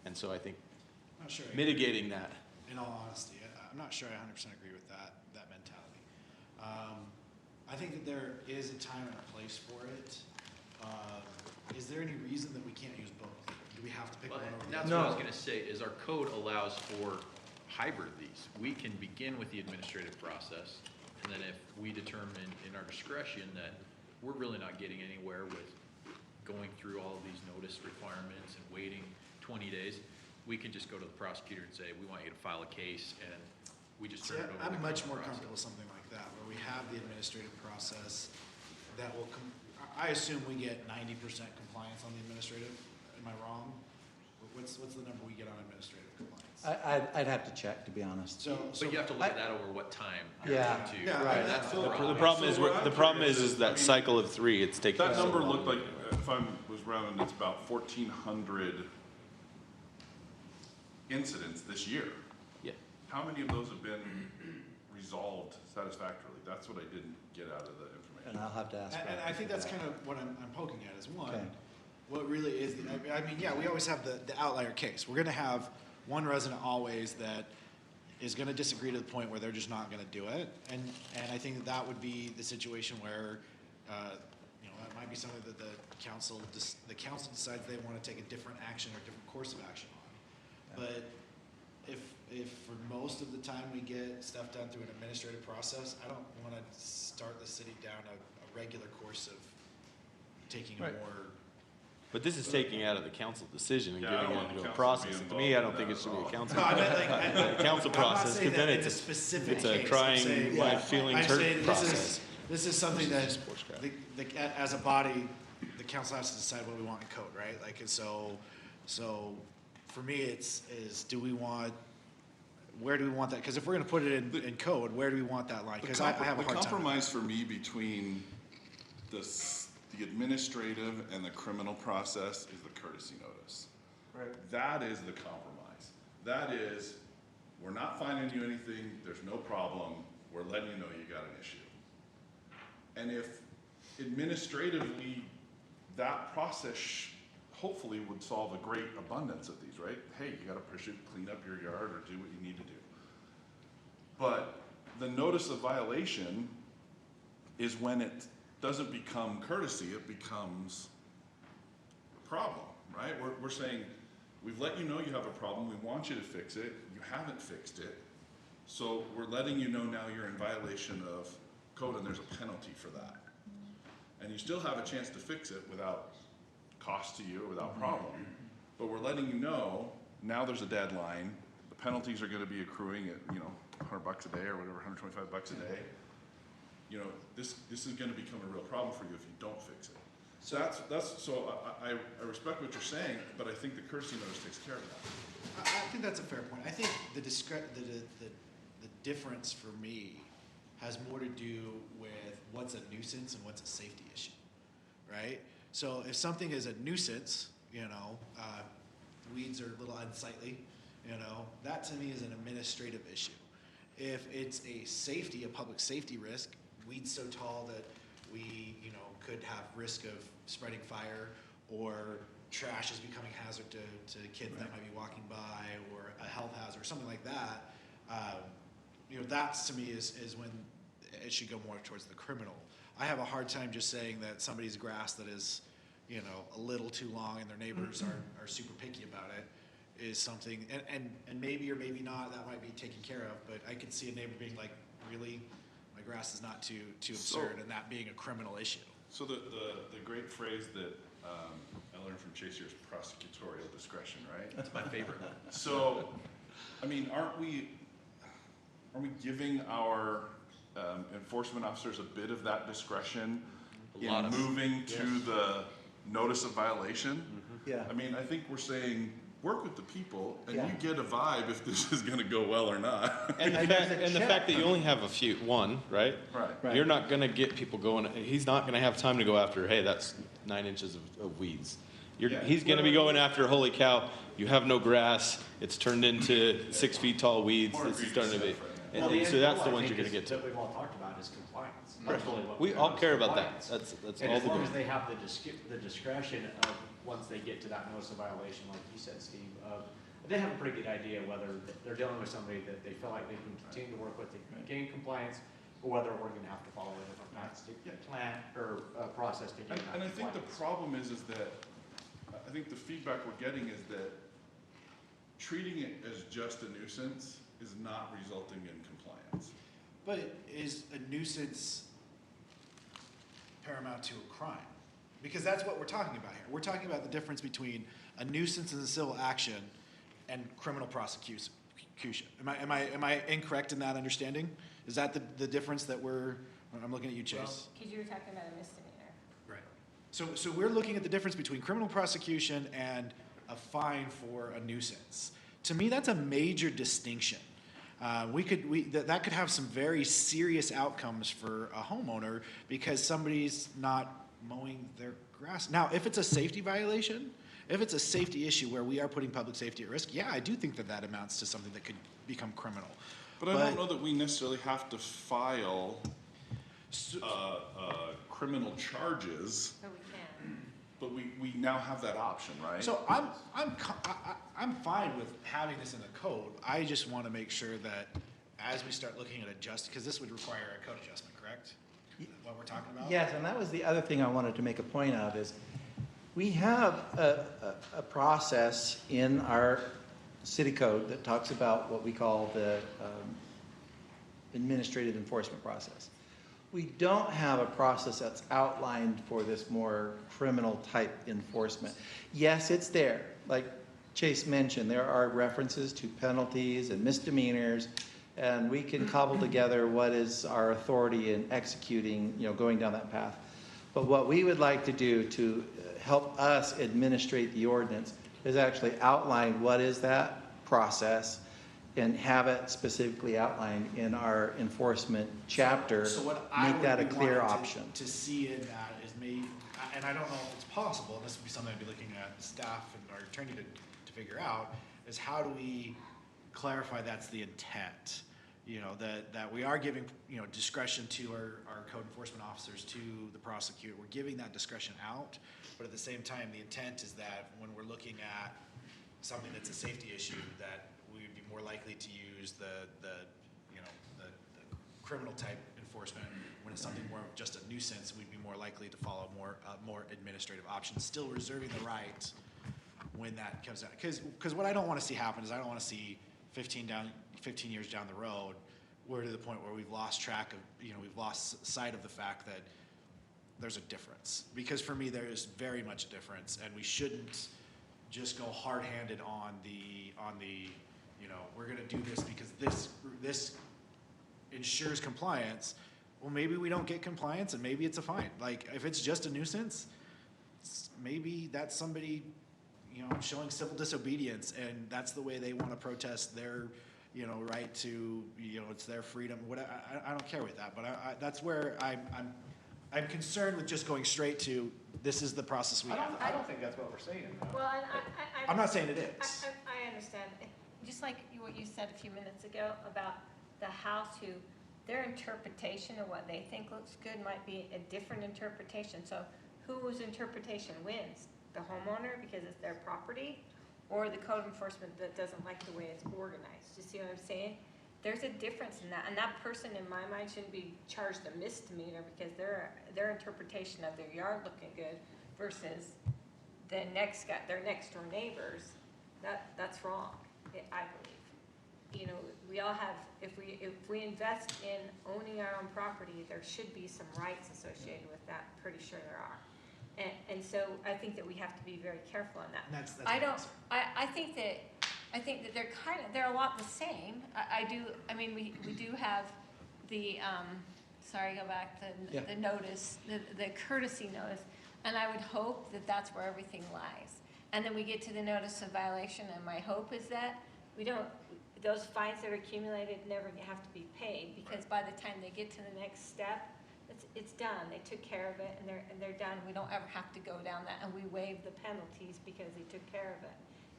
And so I think mitigating that. In all honesty, I'm not sure I 100% agree with that mentality. I think that there is a time and a place for it. Is there any reason that we can't use both? Do we have to pick one over the other? That's what I was going to say, is our code allows for hybrid these. We can begin with the administrative process, and then if we determine in our discretion that we're really not getting anywhere with going through all of these notice requirements and waiting 20 days, we can just go to the prosecutor and say, we want you to file a case, and we just turn it over to the I'm much more process. comfortable with something like that, where we have the administrative process that will I assume we get 90% compliance on the administrative. Am I wrong? What's the number we get on administrative compliance? I'd have to check, to be honest. But you have to look at that over what time. Yeah. Right. The problem is that cycle of 3. It's taking. That number looked like, if I was rounding, it's about 1,400 incidents this year. Yeah. How many of those have been resolved satisfactorily. That's what I didn't get out of the information. And I'll have to ask. And I Rocky think for that's that. kind of what I'm poking at is one, Okay. what really is, I mean, yeah, we always have the outlier case. We're gonna have one resident always that is gonna disagree to the point where they're just not gonna do it. And I think that would be the situation where, you know, that might be something that the council decides they wanna take a different action or different course of action on. But if for most of the time we get stuff done through an administrative process, I don't wanna start the city down a regular course of taking a Right. more. But this is taking out of the council decision and Yeah, I giving don't it want the into a council to be process. To involved me, I in don't think that it should at be a all. council. No, I meant like, a council I'm not process, saying because then that in it's a a, specific it's a case. I'm trying saying- my Yeah. feelings I'm hurt saying process. this is something that Sports crap. as a body, the council has to decide what we want in code, right? Like, and so for me, do we want, where do we want that? Because if we're gonna put it in code, where do we want that line? Because I have a hard The time. compromise for me between the administrative and the criminal process is the courtesy notice. Right. That is the compromise. That is, we're not finding you anything, there's no problem, we're letting you know you got an issue. And if administratively, that process hopefully would solve a great abundance of these, right? Hey, you gotta push it, clean up your yard, or do what you need to do. But the notice of violation is when it doesn't become courtesy, it becomes a problem, right? We're saying, we've let you know you have a problem, we want you to fix it, you haven't fixed it, so we're letting you know now you're in violation of code and there's a penalty for that. And you still have a chance to fix it without cost to you, or without problem. But we're letting you know, now there's a deadline, the penalties are gonna be accruing at, you know, $100 a day or whatever, $125 a day. You know, this is gonna become a real problem for you if you don't fix it. So so I respect what you're saying, but I think the courtesy notice takes care of that. I think that's a fair point. I think the difference for me has more to do with what's a nuisance and what's a safety issue, right? So if something is a nuisance, you know, weeds are a little unsightly, you know, that to me is an administrative issue. If it's a public safety risk, weeds so tall that we, you know, could have risk of spreading fire, or trash is becoming a hazard to kids that might be walking by, or a health hazard, or something like that, you know, that to me is when it should go more towards the criminal. I have a hard time just saying that somebody's grass that is, you know, a little too long and their neighbors are super picky about it is something, and maybe or maybe not, that might be taken care of, but I could see a neighbor being like, really? My grass is not too absurd, and that being a criminal issue. So the great phrase that I learned from Chase here is prosecutorial discretion, right? That's my favorite. So, I mean, aren't we giving our enforcement officers a bit of that discretion in moving to the notice of violation? Yeah. I mean, I think we're saying, work with the people, and Yeah. you get a vibe if this is gonna go well or not. And the fact that you only have one, right? Right. You're not gonna get people going, he's not gonna have time to go after, hey, that's 9 inches of weeds. Yeah. He's gonna be going after, holy cow, you have no grass, it's turned into 6 feet tall weeds, More this is starting to be. egregious stuff, and- Well, and the so end that's goal, the I ones you're think, gonna get to. That we've all talked about is compliance. Right. That's really what We we're all doing, care is about that, compliance. that's And all as the long goal. as they have the discretion of, once they get to that notice of violation, like you said, Steve, they have a pretty good idea whether they're dealing with somebody that they feel like they can continue to work with to gain compliance, or whether we're gonna have to follow a different plan or process to gain that And I think the compliance. problem is that, I think the feedback we're getting is that treating it as just a nuisance is not resulting in compliance. But is a nuisance paramount to a crime? Because that's what we're talking about here. We're talking about the difference between a nuisance as a civil action and criminal prosecution. Am I incorrect in that understanding? Is that the difference that I'm looking at you, Chase? Because you were talking about a misdemeanor. Right. So we're looking at the difference between criminal prosecution and a fine for a nuisance. To me, that's a major distinction. That could have some very serious outcomes for a homeowner because somebody's not mowing their grass. Now, if it's a safety violation, if it's a safety issue where we are putting public safety at risk, yeah, I do think that amounts to something that could become criminal. But I don't know that we necessarily have to file criminal charges, So we can. but we now have that option, right? So I'm fine with having this in the code. I just want to make sure that as we start looking at adjust, because this would require a code adjustment, correct? What we're talking about? Yes, and that was the other thing I wanted to make a point of is we have a process in our city code that talks about what we call the administrative enforcement process. We don't have a process that's outlined for this more criminal type enforcement. Yes, it's there. Like Chase mentioned, there are references to penalties and misdemeanors, and we can cobble together what is our authority in executing, going down that path. But what we would like to do to help us administrate the ordinance is actually outline what is that process and have it specifically outlined in our enforcement chapter. So what I make would that a be clear wanting option. to see in that is maybe, and I don't know if it's possible, and this would be something I'd be looking at staff and our attorney to figure out, is how do we clarify that's the intent? That we are giving, discretion to our code enforcement officers, to the prosecutor. We're giving that discretion out, but at the same time, the intent is that when we're looking at something that's a safety issue, that we would be more likely to use the criminal type enforcement. When it's something more of just a nuisance, we'd be more likely to follow more administrative options, still reserving the right when that comes out. Because what I don't want to see happen is I don't want to see 15 years down the road, we're to the point where we've lost track of, we've lost sight of the fact that there's a difference. Because for me, there is very much a difference, and we shouldn't just go hard-handed on the we're going to do this because this ensures compliance. Well, maybe we don't get compliance, and maybe it's a fine. Like, if it's just a nuisance, maybe that's somebody, showing civil disobedience, and that's the way they want to protest their, right to, it's their freedom. Whatever. I don't care with that, but that's where I'm concerned with just going straight to this is the process we have. I don't think that's what we're saying, though. Well, I'm not saying it is. I understand. Just like what you said a few minutes ago about the house who, their interpretation of what they think looks good might be a different interpretation. So whose interpretation wins? The homeowner because it's their property, or the code enforcement that doesn't like the way it's organized? You see what I'm saying? There's a difference in that, and that person in my mind shouldn't be charged a misdemeanor because their interpretation of their yard looking good versus the next guy, their next door neighbors. That's wrong, I believe. We all have, if we invest in owning our own property, there should be some rights associated with that. Pretty sure there are. And so I think that we have to be very careful on that. And that's I think that they're a lot the same. We do have the, go back, the notice, the courtesy notice, and I would hope that that's where everything lies. And then we get to the notice of violation, and my hope is that those fines that are accumulated never have to be paid, because by the time they get to the next step, it's done. They took care of it, and they're done. We don't ever have to go down that, and we waive the penalties because they took care of it.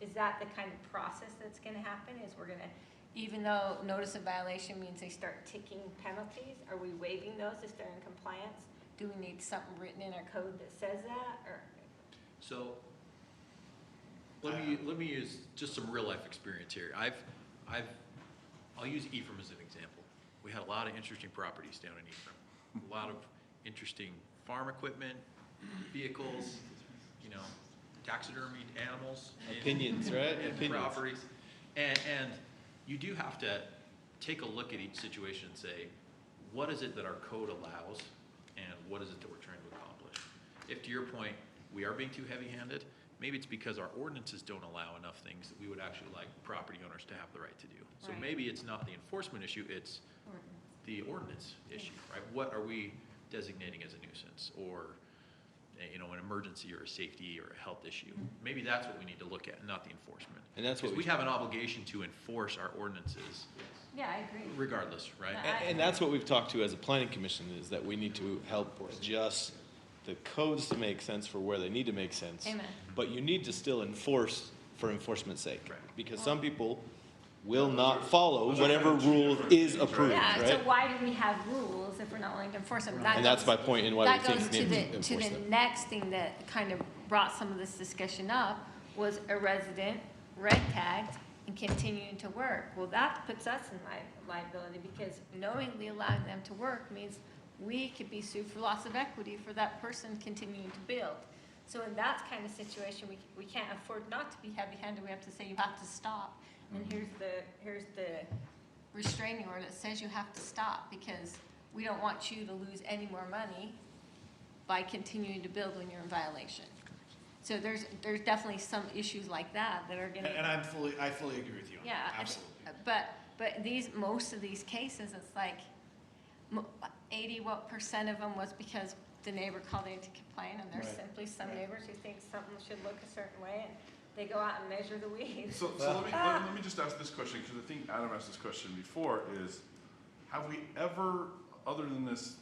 Is that the kind of process that's going to happen? Is we're going to, even though notice of violation means they start ticking penalties, are we waiving those if they're in compliance? Do we need something written in our code that says that? Or So let me use just some real life experience here. I'll use Ephraim as an example. We had a lot of interesting properties down in Ephraim. A lot of interesting farm equipment, vehicles, taxidermied animals. Opinions, right? And Opinions. properties. And you do have to take a look at each situation and say, what is it that our code allows, and what is it that we're trying to accomplish? If, to your point, we are being too heavy-handed, maybe it's because our ordinances don't allow enough things that we would actually like property owners to have the right to do. So Right. maybe it's not the enforcement issue, it's the ordinance issue, right? What are we designating as a nuisance, or an emergency or a safety or a health issue? Maybe that's what we need to look at, not the enforcement. And that's what Because we have an obligation to enforce our ordinances yeah, I agree. regardless, right? And that's what we've talked to as a planning commission, is that we need to help adjust the codes to make sense for where they need to make sense. Amen. But you need to still enforce for enforcement's sake. Right. Because some people will not follow whatever rule is approved, Yeah, so right? why do we have rules if we're not willing to enforce them? And that's my point in why we That think goes we to need to the enforce them. next thing that kind of brought some of this discussion up was a resident red tagged and continuing to work. Well, that puts us in liability because knowingly allowing them to work means we could be sued for loss of equity for that person continuing to build. So in that kind of situation, we can't afford not to be heavy-handed. We have to say you have to stop. And here's the restraining order that says you have to stop because we don't want you to lose any more money by continuing to build when you're in violation. So there's definitely some issues like that are gonna. And I fully agree with you on that, absolutely. But most of these cases, it's like 80% of them was because the neighbor called in to complain, and there's simply some neighbors who think something should look a certain way, and they go out and measure the weeds. So let me just ask this question, because I think Adam asked this question before, is have we ever, other than this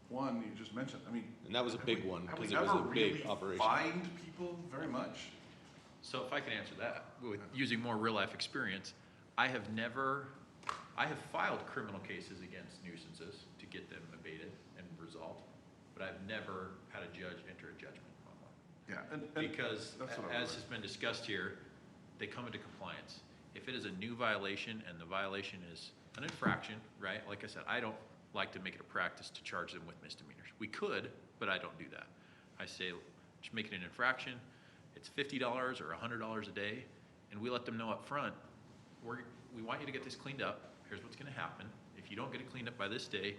one you just mentioned, I mean. And that was a big one, have we because it was ever a big really operation. fined people very much? So if I can answer that, with using more real-life experience, I have filed criminal cases against nuisances to get them abated and resolved, but I've never had a judge enter a judgment on one. Yeah, and Because, that's what I as has been discussed here, they come into compliance. If it is a new violation and the violation is an infraction, right? Like I said, I don't like to make it a practice to charge them with misdemeanors. We could, but I don't do that. I say, just make it an infraction. It's $50 or $100 a day, and we let them know up front, we want you to get this cleaned up. Here's what's gonna happen. If you don't get it cleaned up by this day,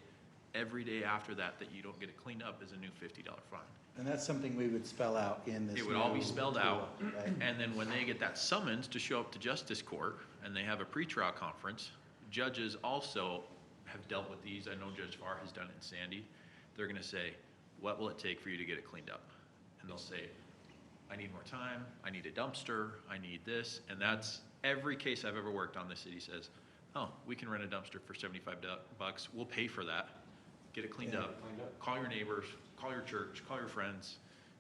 every day after that you don't get it cleaned up is a new $50 fine. And that's something we would spell out in this. It would all be new spelled rule, out, right? and then when they get that summons to show up to justice court, and they have a pretrial conference, judges also have dealt with these. I know Judge Farr has done it in Sandy. They're gonna say, what will it take for you to get it cleaned up? And they'll say, I need more time, I need a dumpster, I need this, and that's every case I've ever worked on. The city says, oh, we can rent a dumpster for $75, we'll pay for that, get it cleaned up, call your neighbors, call your church, call your friends,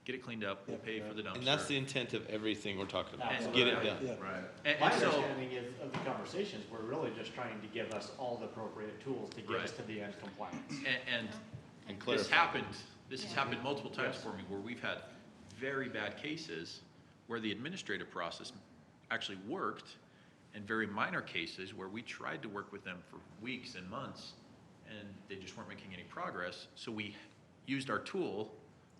get it cleaned up, we'll pay for the dumpster. And that's the intent of everything we're talking about, is Absolutely. get it done. Yeah. Right. My And so, understanding of the conversations, we're really just trying to give us all the appropriate tools to get us to the end compliance. and And this clarify. this has happened multiple times for me, where we've had very bad cases where the administrative process actually worked, and very minor cases where we tried to work with them for weeks and months, and they just weren't making any progress. So we used our tool,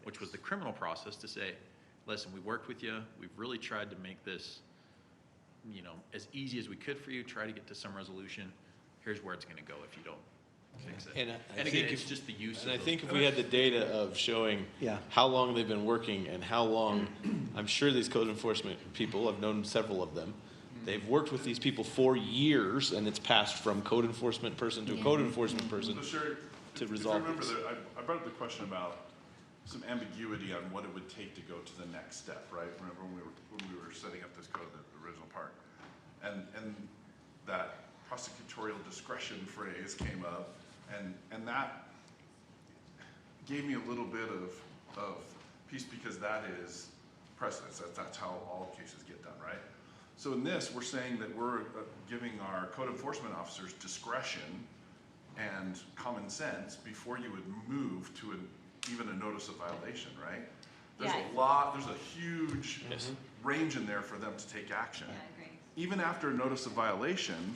which was the criminal process, to say, listen, we worked with you, we've really tried to make this, as easy as we could for you, try to get to some resolution. Here's where it's gonna go if you don't fix it. And And I again, think it's just the use of And I those think if we had the data of showing Yeah. how long they've been working and how long, I'm sure these code enforcement people, I've known several of them, they've worked with these people for years, and it's passed from code enforcement person to code enforcement person So Sherry, to if resolve you remember this. that, I brought up the question about some ambiguity on what it would take to go to the next step, right? Remember when we were setting up this code, the original part? And that prosecutorial discretion phrase came up, and that gave me a little bit of peace, because that is precedence. That's how all cases get done, right? So in this, we're saying that we're giving our code enforcement officers discretion and common sense before you would move to even a notice of violation, right? There's there's a huge range in there for them to take action. Yeah, I agree. Even after a notice of violation,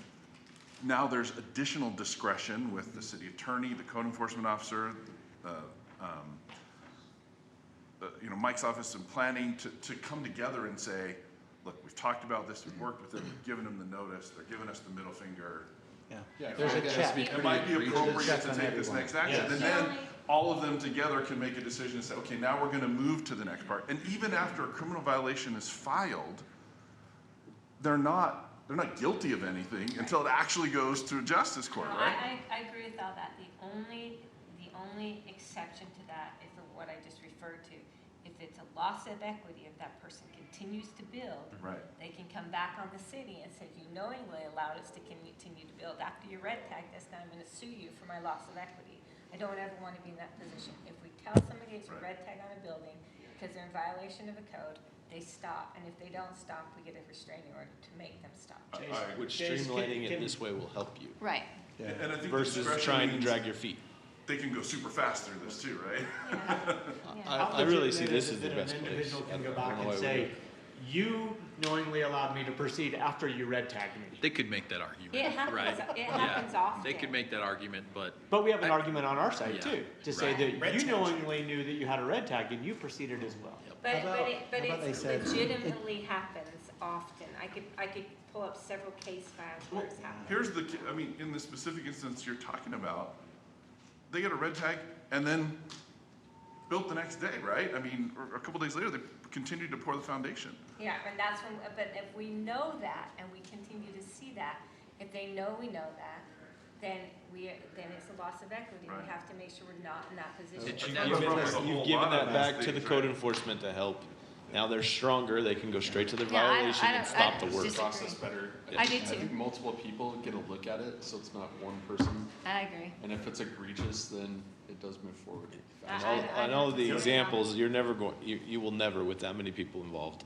now there's additional discretion with the city attorney, the code enforcement officer, Mike's office and planning to come together and say, look, we've talked about this, we've worked with them, we've given them the notice, they're giving us the middle finger. Yeah, there's a check. It might be appropriate Check to on take this everyone. next action. And then all of them together can make a decision and say, okay, now we're gonna move to the next part. And even after a criminal violation is filed, they're not guilty of anything until it actually goes to a justice court, No, right? I agree with all that. The only exception to that is what I just referred to. If it's a loss of equity, if that person continues to build, Right. they can come back on the city and say, you knowingly allowed us to continue to build. After your red tag this time, I'm gonna sue you for my loss of equity. I don't ever wanna be in that position. If we tell somebody it's a red tag on a building because they're in violation of a code, they stop, and if they don't stop, we get a restraining order to make them stop. Which Chase, streamlining can- it this way will help you Right. Yeah. And I think versus discretion trying to means drag your feet. they can go super fast through this too, right? I really see this as the That best an place. individual can I go don't back know and why we say, would. you knowingly allowed me to proceed after you red tagged me. They could make that argument, It happens, right? it happens often. They could make that argument, but But we have an argument on our side Yeah. too, to say Right. that you knowingly knew that you had a red tag and you proceeded as well. But, How about- but how about they it said- legitimately happens often. I could pull up several case files where it's happened. Here's the, I mean, in the specific instance you're talking about, they get a red tag and then built the next day, right? I mean, or a couple days later, they continued to pour the foundation. Yeah, and that's when, but if we know that and we continue to see that, if they know we know that, then it's a loss of equity. Right. We have to make sure we're not in that position. And You've that's given where that- a whole You've given lot of that these back to the things, code right? enforcement to help. Now they're stronger, they can go straight to the Yeah, I violation and stop the work. disagree. Process better. I do I think too. multiple people get a look at it, so it's not one person. I agree. And if it's egregious, then it does move forward. And I all don't the think so. examples, you're never going, you will never, with that many people involved,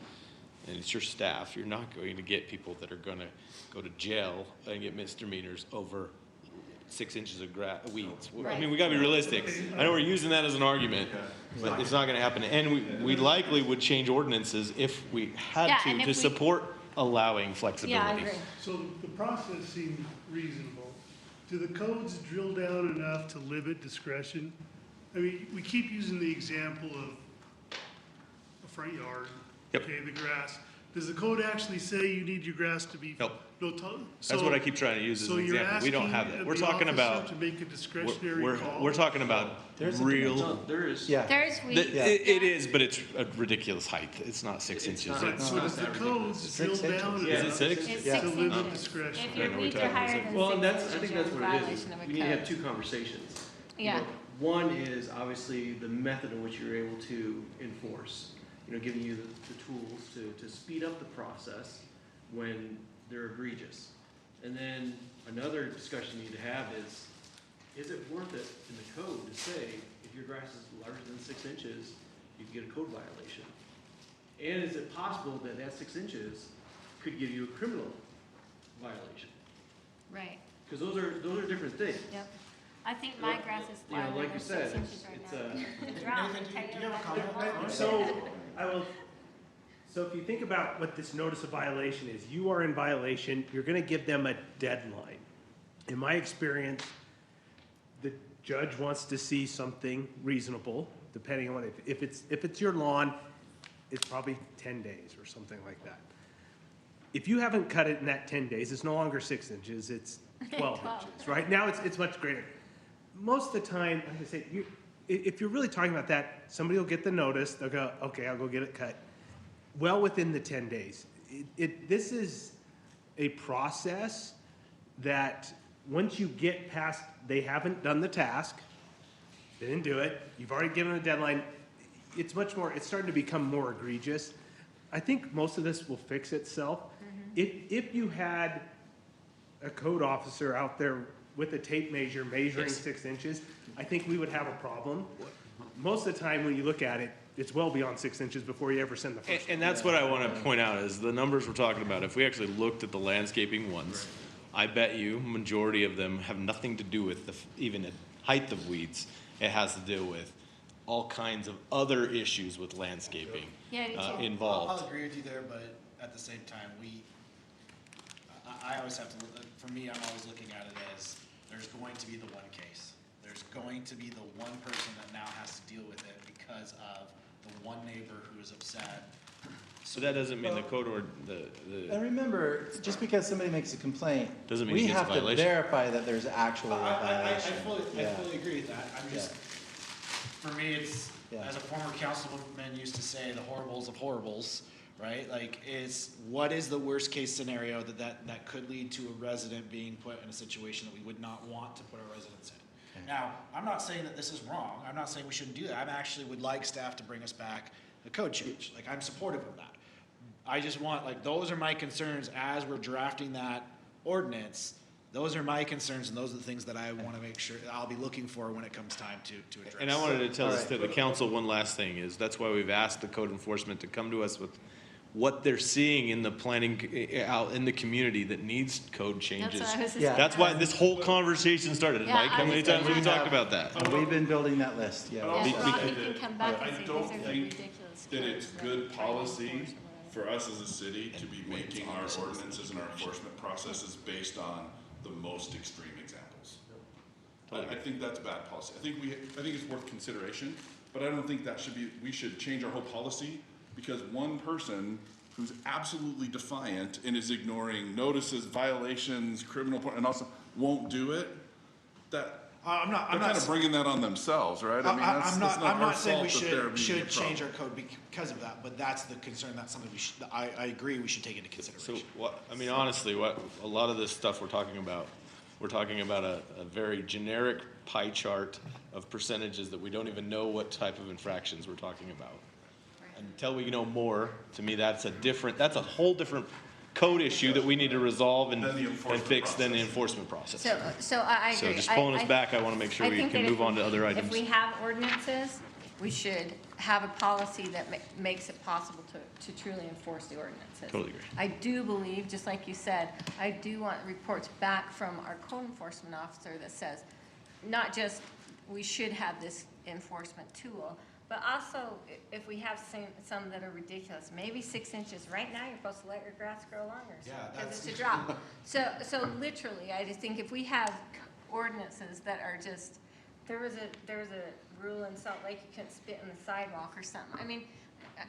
and it's your staff, you're not going to get people that are gonna go to jail and get misdemeanors over 6 inches of weeds. I mean, we gotta be realistic. I know we're using that as an argument, but it's not gonna happen. And we likely would change ordinances if we had Yeah, to, and if to we- support allowing Yeah, I flexibility. agree. So the process seemed reasonable. Do the codes drill down enough to limit discretion? I mean, we keep using the example of a front yard. Yep. Okay, the grass. Does the code actually say you need your grass to be? Nope. No, That's what I keep trying to use as So an you're example. We don't asking have that. We're the talking officer about, to make a discretionary we're, call? we're talking about There's a real. There is. Yeah. There's we. It is, but it's a ridiculous height. It's not 6 It's inches. not. It's- So does the codes drill 6 down inches. enough? Is it 6? It's Yeah. 6 To limit inches. discretion. If I your know we're weeds are talking higher about than Well, and 6 that's, I inches, think you're that's in what it is. violation of a We need to have code. two conversations. You Yeah. know, one is obviously the method in which you're able to enforce, giving you the tools to speed up the process when they're egregious. And then another discussion you need to have is it worth it in the code to say, if your grass is larger than 6 inches, you can get a code violation? And is it possible that that 6 inches could give you a criminal violation? Right, Because those are different things. yep. I think my grass is You know, farther like than you 6 said, inches right it's now. The drought, Nathan, I tell do you have a about comment? that. So if you think about what this notice of violation is, you are in violation, you're gonna give them a deadline. In my experience, the judge wants to see something reasonable, depending on if it's your lawn, it's probably 10 days or something like that. If you haven't cut it in that 10 days, it's no longer 6 inches, it's 12 inches, right? Now it's much greater. Most of the time, like I say, if you're really talking about that, somebody will get the notice, they'll go, okay, I'll go get it cut. Well within the 10 days. This is a process that, once you get past, they haven't done the task, they didn't do it, you've already given a deadline, it's starting to become more egregious. I think most of this will fix itself. If you had a code officer out there with a tape measure measuring 6 inches, I think we would have a problem. Most of the time, when you look at it, it's well beyond 6 inches before you ever send the first. And that's what I want to point out is the numbers we're talking about. If we actually looked at the landscaping ones, I bet you majority of them have nothing to do with even the height of weeds. It has to do with all kinds of other issues with landscaping Yeah, me too. involved. I'll agree with you there, but at the same time, I always have to, for me, I'm always looking at it as, there's going to be the one case. There's going to be the one person that now has to deal with it because of the one neighbor who is upset. So that doesn't mean the code or And remember, just because somebody makes a complaint, Doesn't mean we he gets a have to violation. verify that there's actually a I violation. Yeah. fully agree with that. I'm just, for me, it's, Yeah. as a former councilman used to say, the horribles of horribles, right? Like, what is the worst case scenario that could lead to a resident being put in a situation that we would not want to put our residents in? Now, I'm not saying that this is wrong. I'm not saying we shouldn't do that. I actually would like staff to bring us back a code change. Like, I'm supportive of that. I just want, those are my concerns as we're drafting that ordinance. Those are my concerns, and those are the things that I want to make sure, I'll be looking for when it comes time to address. And I wanted to tell this to the council, one last thing is, that's why we've asked the code enforcement to come to us with what they're seeing in the planning out in the community that needs code changes. That's what I was just Yeah. That's why this whole conversation started. Yeah, Mike, how I many was times have we gonna- talked about that? And we've been building that list, yeah. But Yeah, also Rocky say can come back I and say these don't are the think ridiculous that it's codes good that try to policy enforce or for us as a city to be making our ordinances and our enforcement processes based on the most extreme examples. I think that's bad policy. I think it's worth consideration, but I don't think that we should change our whole policy because one person who's absolutely defiant and is ignoring notices, violations, and also won't do it, I'm not they're kind of bringing that on themselves, right? I mean, I'm that's not our saying we fault that they're should being a change our problem. code because of that, but that's the concern. That's something I agree we should take into So consideration. what, I mean, honestly, what, a lot of this stuff we're talking about a very generic pie chart of percentages that we don't even know what type of infractions we're talking about. Until we know more, to me, that's a whole different code issue that we need to resolve and fix than the enforcement process. So I agree. So just pulling us back, I want to make sure I we think can that move on to other If items. we have ordinances, we should have a policy that makes it possible to truly enforce the ordinances. Totally agree. I do believe, just like you said, I do want reports back from our code enforcement officer that says, not just we should have this enforcement tool, but also if we have some that are ridiculous, maybe 6 inches. Right now, you're supposed to let your grass grow longer, because it's a drop. So literally, I just think if we have ordinances that are just, there was a rule in Salt Lake, you couldn't spit in the sidewalk or something.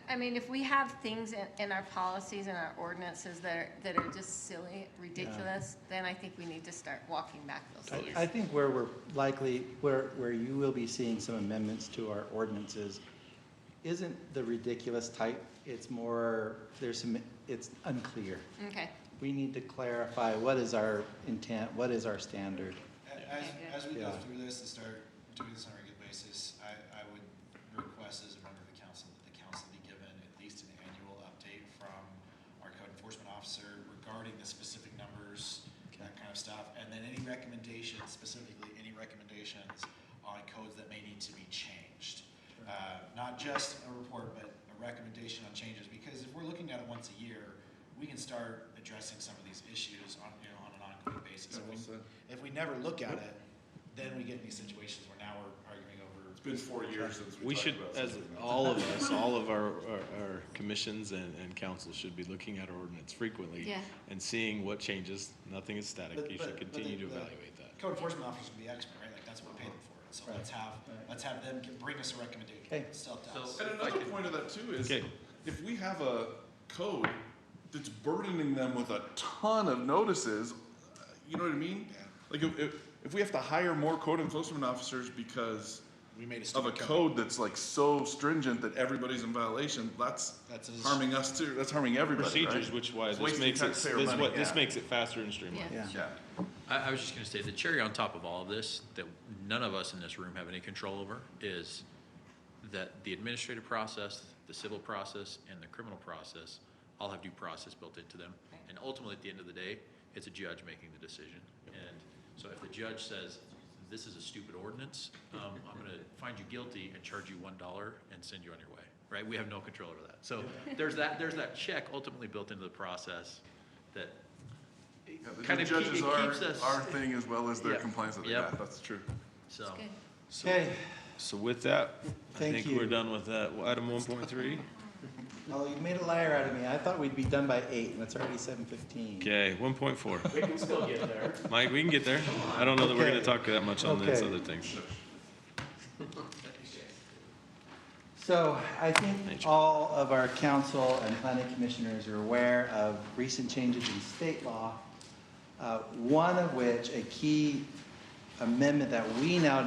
I mean, if we have things in our policies and our ordinances that are just silly, ridiculous, then I think we need to start walking back those things. I think where we're likely, where you will be seeing some amendments to our ordinances isn't the ridiculous type, it's more, it's unclear. Okay. We need to clarify what is our intent, what is our standard. As we go Yeah. through this and start doing this on a regular basis, I would request as a member of the council that the council be given at least an annual update from our code enforcement officer regarding the specific numbers, that kind of stuff, and then any recommendations, specifically any recommendations on codes that may need to be changed. Not just a report, but a recommendation on changes, because if we're looking at it once a year, we can start addressing some of these issues on an ongoing basis. If we never look at it, then we get in these situations where now we're arguing over. It's been 4 years since We talked should, about as something. all of us, all of our commissions and councils should be looking at our ordinance frequently Yeah. and seeing what changes. Nothing is static. You should continue to the evaluate that. Code enforcement officers will be expert, right? Like, that's what we pay them for. So let's have them bring us a recommendation. Okay. And another point of that too is, Okay. if we have a code that's burdening them with a ton of notices, you know what I mean? Like if we have to hire more code enforcement officers because We made a of a stupid code that's like so stringent that everybody's in violation, that's harming us too, that's harming everybody, right? Procedures, which why It's this wasting makes it, taxpayer this money, what, this yeah. makes it faster and streamlined. Yeah. Yeah. I was just gonna say, the cherry on top of all of this, that none of us in this room have any control over, is that the administrative process, the civil process, and the criminal process all have due process built into them. And ultimately, at the end of the day, it's a judge making the decision. And so if the judge says, this is a stupid ordinance, I'm gonna find you guilty and charge you $1 and send you on your way, right? We have no control over that. So there's that check ultimately built into the process that The kind of judges keeps us. our thing as well as their Yeah. compliance with it, Yep. yeah, that's true. So. Okay, So with that, I Thank think you. we're done with that. Item 1.3. well, you made a liar out of me. I thought we'd be done by 8, and it's already 7:15. Okay, 1.4. We can still get there. Mike, we can get there. I don't know that we're Okay. gonna talk that much on these Okay. other things. So I think all of our council and planning commissioners are aware of recent changes in state law, one of which, a key amendment that we now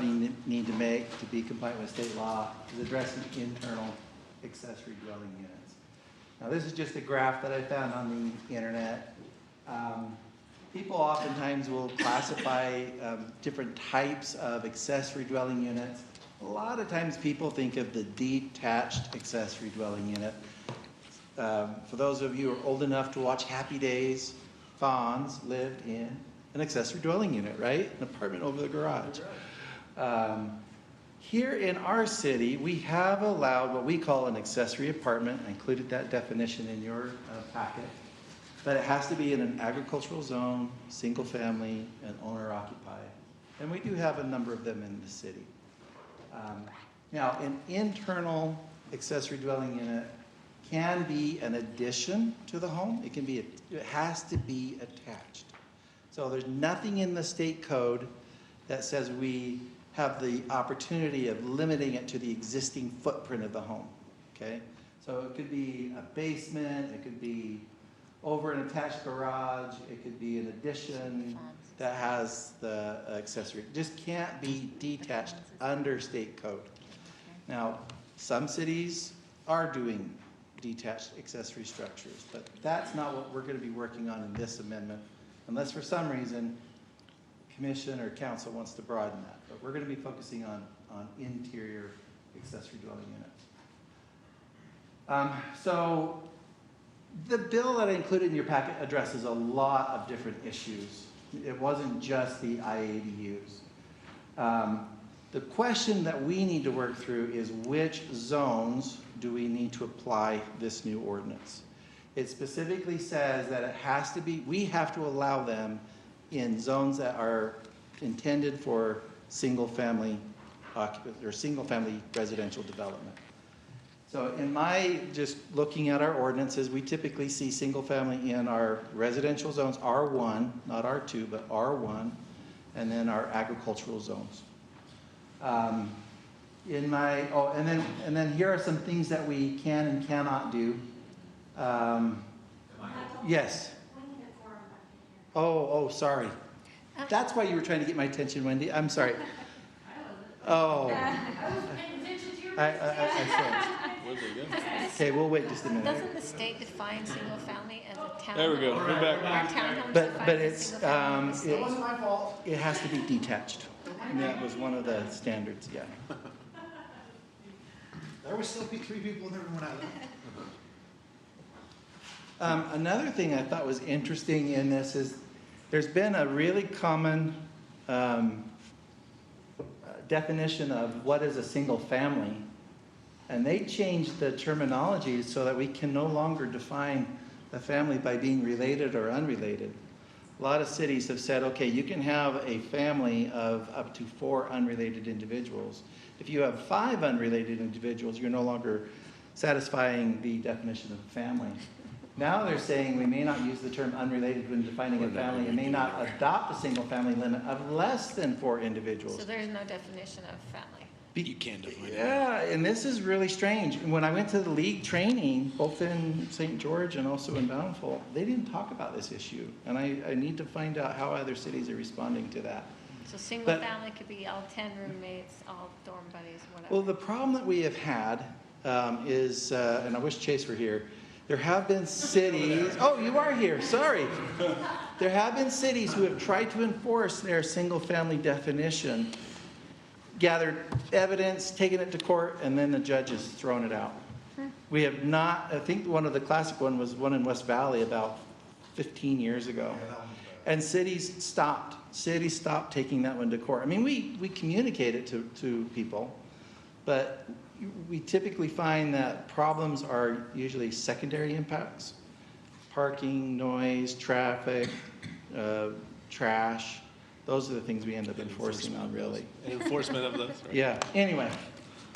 need to make to be compliant with state law, is addressing internal accessory dwelling units. Now, this is just a graph that I found on the internet. People oftentimes will classify different types of accessory dwelling units. A lot of times people think of the detached accessory dwelling unit. For those of you who are old enough to watch Happy Days, Fonz lived in an accessory dwelling unit, right? An apartment over the garage. Here in our city, we have allowed what we call an accessory apartment. I included that definition in your packet. But it has to be in an agricultural zone, single family, and owner occupied. And we do have a number of them in the city. Now, an internal accessory dwelling unit can be an addition to the home. It has to be attached. So there's nothing in the state code that says we have the opportunity of limiting it to the existing footprint of the home, okay? So it could be a basement, it could be over an attached garage, it could be an addition that has the accessory. It just can't be detached under state code. Now, some cities are doing detached accessory structures, but that's not what we're going to be working on in this amendment, unless for some reason commission or council wants to broaden that. But we're going to be focusing on interior accessory dwelling units. So the bill that I included in your packet addresses a lot of different issues. It wasn't just the IADUs. The question that we need to work through is which zones do we need to apply this new ordinance? It specifically says that it has to be, we have to allow them in zones that are intended for single-family occupancy or single-family residential development. So in my, just looking at our ordinances, we typically see single-family in our residential zones, R1, not R2, but R1, and then our agricultural zones. And then here are some things that we can and cannot do. Yes. Oh, sorry. That's why you were trying to get my attention, Wendy. I'm sorry. Oh. I was paying attention to your I Okay, we'll wait just a minute. Doesn't the state define single family as a town? There we go. We're back. Are townhomes But defined as it's, single family in the state? It wasn't my fault. it has to be detached. And that was one of the standards, yeah. There was still 3 people in the room when I left. Another thing I thought was interesting in this is there's been a really common definition of what is a single family. And they changed the terminology so that we can no longer define a family by being related or unrelated. A lot of cities have said, okay, you can have a family of up to 4 unrelated individuals. If you have 5 unrelated individuals, you're no longer satisfying the definition of a family. Now they're saying we may not use the term unrelated when defining a family and may not adopt a single family limit of less than 4 individuals. So there's no definition of family. You can define it. Yeah, and this is really strange. When I went to the league training, both in St. George and also in Bountiful, they didn't talk about this issue. And I need to find out how other cities are responding to that. So single family could be all 10 roommates, all dorm buddies, whatever. Well, the problem that we have had is, and I wish Chase were here, there have been cities, oh, you are here, sorry. There have been cities who have tried to enforce their single-family definition, gathered evidence, taken it to court, and then the judge has thrown it out. We have not, I think one of the classic one was one in West Valley about 15 years ago. And cities stopped taking that one to court. I mean, we communicate it to people, but we typically find that problems are usually secondary impacts. Parking, noise, traffic, trash. Those are the things we end up enforcing on, really. Enforcement of those. Right? Yeah, anyway.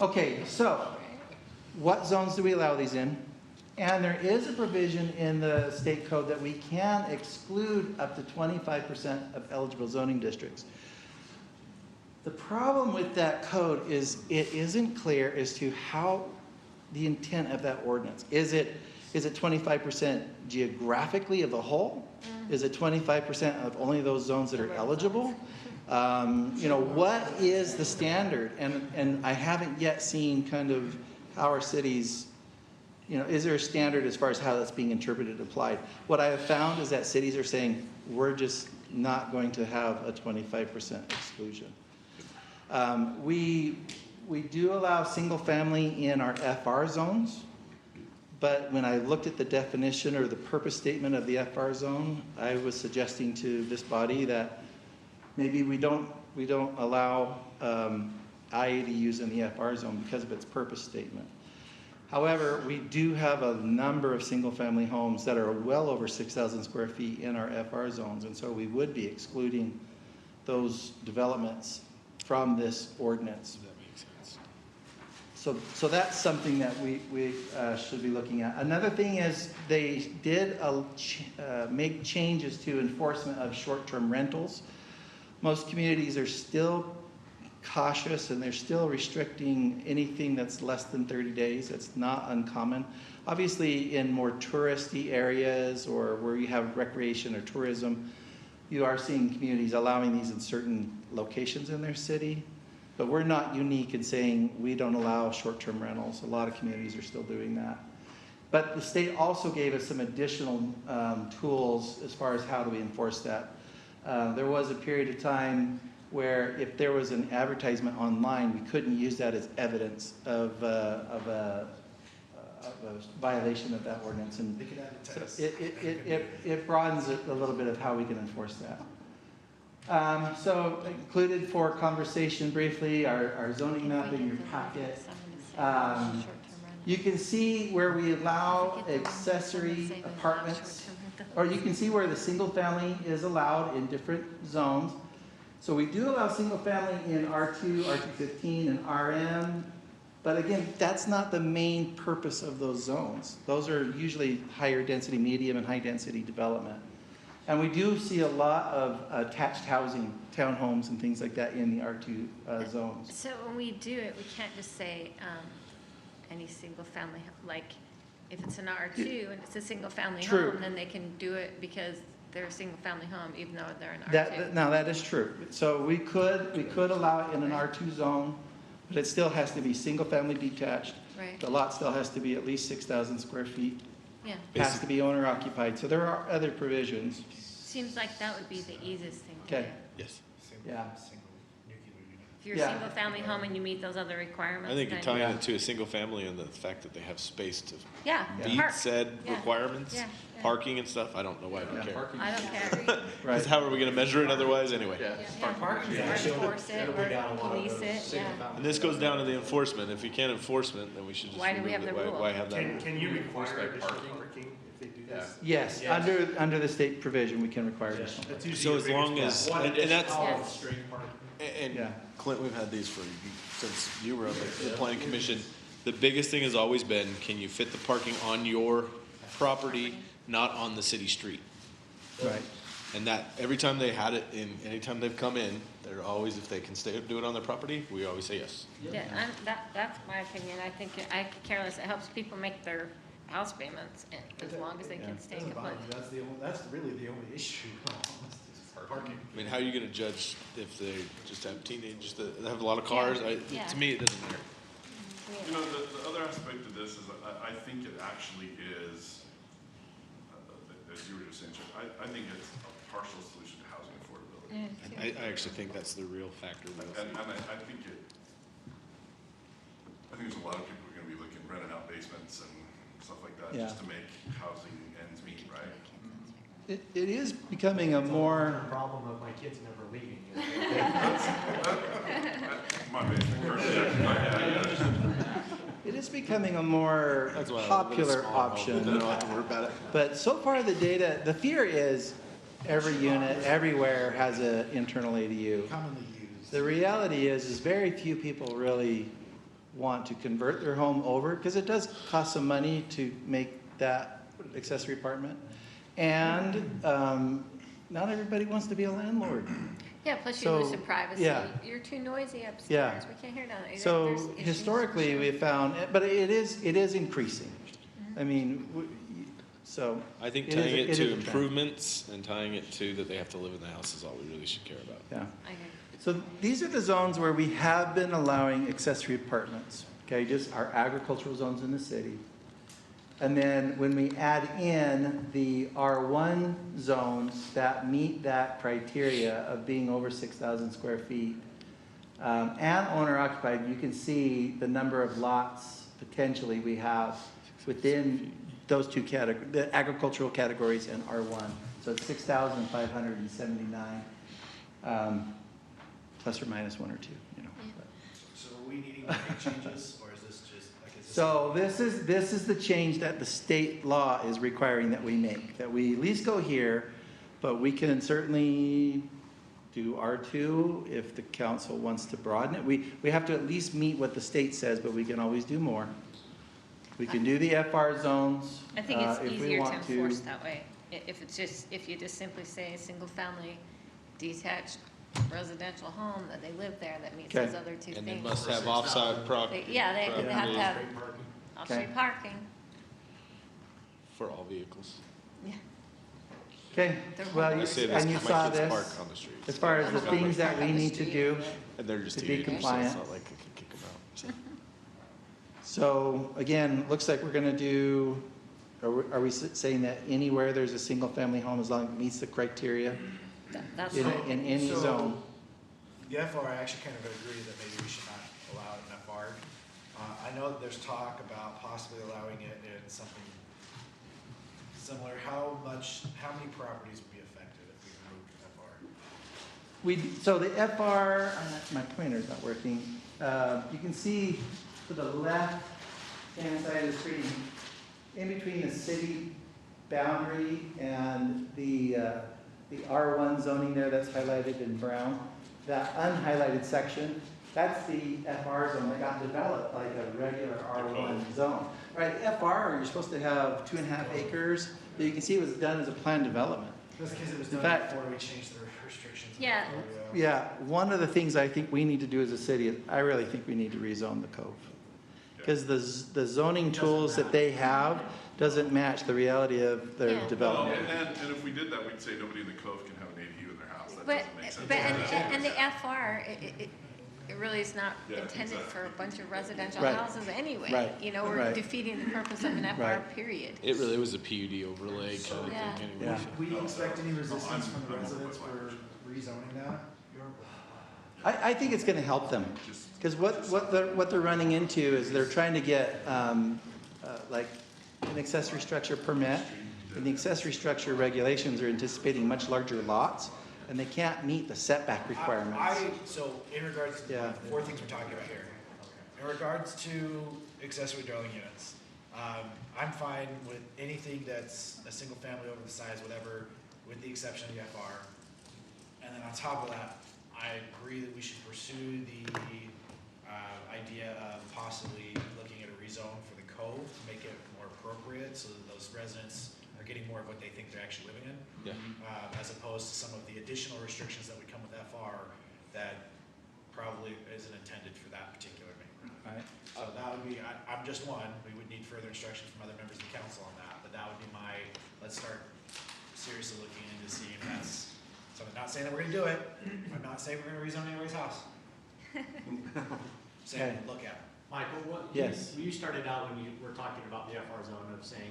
Okay, so what zones do we allow these in? And there is a provision in the state code that we can exclude up to 25% of eligible zoning districts. The problem with that code is it isn't clear as to how the intent of that ordinance. Is it 25% geographically of the whole? Is it 25% of only those zones that are eligible? What is the standard? And I haven't yet seen kind of how our cities, is there a standard as far as how that's being interpreted and applied? What I have found is that cities are saying, we're just not going to have a 25% exclusion. We do allow single family in our FR zones. But when I looked at the definition or the purpose statement of the FR zone, I was suggesting to this body that maybe we don't allow IADUs in the FR zone because of its purpose statement. However, we do have a number of single-family homes that are well over 6,000 square feet in our FR zones, and so we would be excluding those developments from this ordinance. That makes sense. So that's something that we should be looking at. Another thing is they did make changes to enforcement of short-term rentals. Most communities are still cautious and they're still restricting anything that's less than 30 days. It's not uncommon. Obviously, in more touristy areas or where you have recreation or tourism, you are seeing communities allowing these in certain locations in their city. But we're not unique in saying we don't allow short-term rentals. A lot of communities are still doing that. But the state also gave us some additional tools as far as how do we enforce that. There was a period of time where if there was an advertisement online, we couldn't use that as evidence of a violation of that ordinance. And They could advertise. it broadens it a little bit of how we can enforce that. So included for conversation briefly, our zoning map in your packet. You can see where we allow accessory apartments, or you can see where the single family is allowed in different zones. So we do allow single family in R2, R215, and RM, but again, that's not the main purpose of those zones. Those are usually higher density, medium, and high density development. And we do see a lot of attached housing, townhomes and things like that in the R2 zones. So when we do it, we can't just say any single family, like if it's an R2 and it's a single family True. home, then they can do it because they're a single family home, even though they're an R2. Now that is true. So we could allow it in an R2 zone, but it still has to be single family detached. Right. The lot still has to be at least 6,000 square feet. Yeah. Has to be owner occupied. So there are other provisions. Seems like that would be the easiest thing to do. Okay. Yes. Yeah. Single nuclear unit. If you're a Yeah. single family home and you meet those other requirements. I think you're then- tying it to a single family and the fact that they have space to Yeah. meet park. said Yeah. requirements, Yeah. parking and stuff. I don't know why we care. I don't care. Because how are we gonna measure it otherwise anyway? Yeah. Or enforce it, or police it, yeah. And this goes down to the enforcement. If you can't enforcement, then we should just Why do we remove have it. the rule? Why have that? Can you require by additional parking? parking if they do this? Yes, Yes. under the state provision, we can require Yes. additional. That's So usually as the long biggest as, problem. and that's, Yeah. String parking. and Yeah. Clint, we've had these since you were on the planning commission. The biggest thing has always been, can you fit the parking on your property, not on the city street? Right. And that, every time they had it in, anytime they've come in, they're always, if they can do it on their property, we always say yes. Yeah, that's my opinion. I think I could care less. It helps people make their house payments as long as they can stay in Doesn't bother compliance. me. That's really the only issue. Parking. I mean, how are you gonna judge if they just have teenagers that have a lot of cars? Yeah. To me, it doesn't matter. You know, the other aspect of this is I think it actually is, as you were just saying, Chuck, I think it's a partial solution to housing affordability. I actually think that's the real factor. And I think there's a lot of people who are gonna be looking, renting out basements and stuff like that, Yeah. just to make housing ends meet, right? It is becoming a more, Problem of my kids never leaving. My basement currently, yeah. it is becoming a more That's why I live in a popular small home, option. then I don't have to worry about it. But so far, the data, the fear is every unit, everywhere has an internal ADU. Commonly used. The reality is very few people really want to convert their home over, because it does cost some money to make that accessory apartment. And not everybody wants to be a landlord. Yeah, plus you So, lose some privacy. yeah. You're too noisy upstairs. Yeah. We can't hear down there. There's So issues historically, for we sure. found, but it is increasing. I mean, so. I think it is tying a- it is a to trend. improvements and tying it to that they have to live in the house is all we really should care about. Yeah. I agree. So these are the zones where we have been allowing accessory apartments, okay, just our agricultural zones in the city. And then when we add in the R1 zones that meet that criteria of being over 6,000 square feet, and owner occupied, you can see the number of lots potentially we have within those two categories, the agricultural categories and R1. So it's 6,579. Plus or minus one or two, you know. we needing to make changes, or is this just, like, is this? So this is the change that the state law is requiring that we make, that we at least go here, but we can certainly do R2 if the council wants to broaden it. We have to at least meet what the state says, but we can always do more. We can do the FR zones. I think it's if we easier to want enforce that way. If you just simply say single-family detached residential home, that they live there, that meets Okay. those other two things. And they must have offside property. Yeah, they have to property have Okay. off-street parking. For all vehicles. Yeah. Okay, well, I say this, and you my saw kids park this, on the streets. as far as the things that we On the need to street. do. And they're just to be teenagers, so compliant. it's not like I can kick them out. So. So again, looks like we're gonna do, are we saying that anywhere there's a single-family home, as long as it meets the criteria That's in, right. in any So- zone? The FR, I actually kind of agree that maybe we should not allow it in FR. I know that there's talk about possibly allowing it in something similar. How many properties would be affected if we removed FR? So the FR, my pointer's not working. You can see to the left-hand side of the screen, in between the city boundary and the R1 zoning there that's highlighted in brown, that unhighlighted section, that's the FR zone that got developed like a regular R1 zone. Right, FR, you're supposed to have 2.5 acres, but you can see it was done as a planned development. That's because it was In done fact- before we changed the restrictions. Yeah. Yeah, one of the things I think we need to do as a city, is I really think we need to rezone the Cove. Because the zoning tools that they have doesn't match the reality of their Yeah. development. And if we did that, we'd say nobody in the Cove can have an ADU in their house. That But, doesn't make sense. and the FR, it really is not Yeah, intended exactly. for a bunch of residential Right. houses anyway. Right. You know, we're Right. defeating the purpose of an FR, Right. period. It really was a PUD overlay kind of Yeah. thing anyway. Yeah. We expect any resistance I'm- from the I'm residents with for rezoning that? I think it's gonna help them. Because what they're running into is they're trying to get, like, an accessory structure permit. And the accessory structure regulations are anticipating much larger lots, and they can't meet the setback requirements. So in regards to Yeah. the four things we're talking about here, in regards to accessory dwelling units, I'm fine with anything that's a single family over the size, whatever, with the exception of the FR. And then on top of that, I agree that we should pursue the idea of possibly looking at a rezone for the Cove to make it more appropriate so that those residents are getting more of what they think they're actually living in. Yeah. As opposed to some of the additional restrictions that would come with FR that probably isn't intended for that particular neighborhood. Right. So that would be, I'm just one, we would need further instructions from other members of the council on that, but that would be my, let's start seriously looking into seeing if that's, so I'm not saying that we're gonna do it, I'm not saying we're gonna rezone anybody's house. Saying, Okay. look at it. Michael, Yes. you started out when you were talking about the FR zone of saying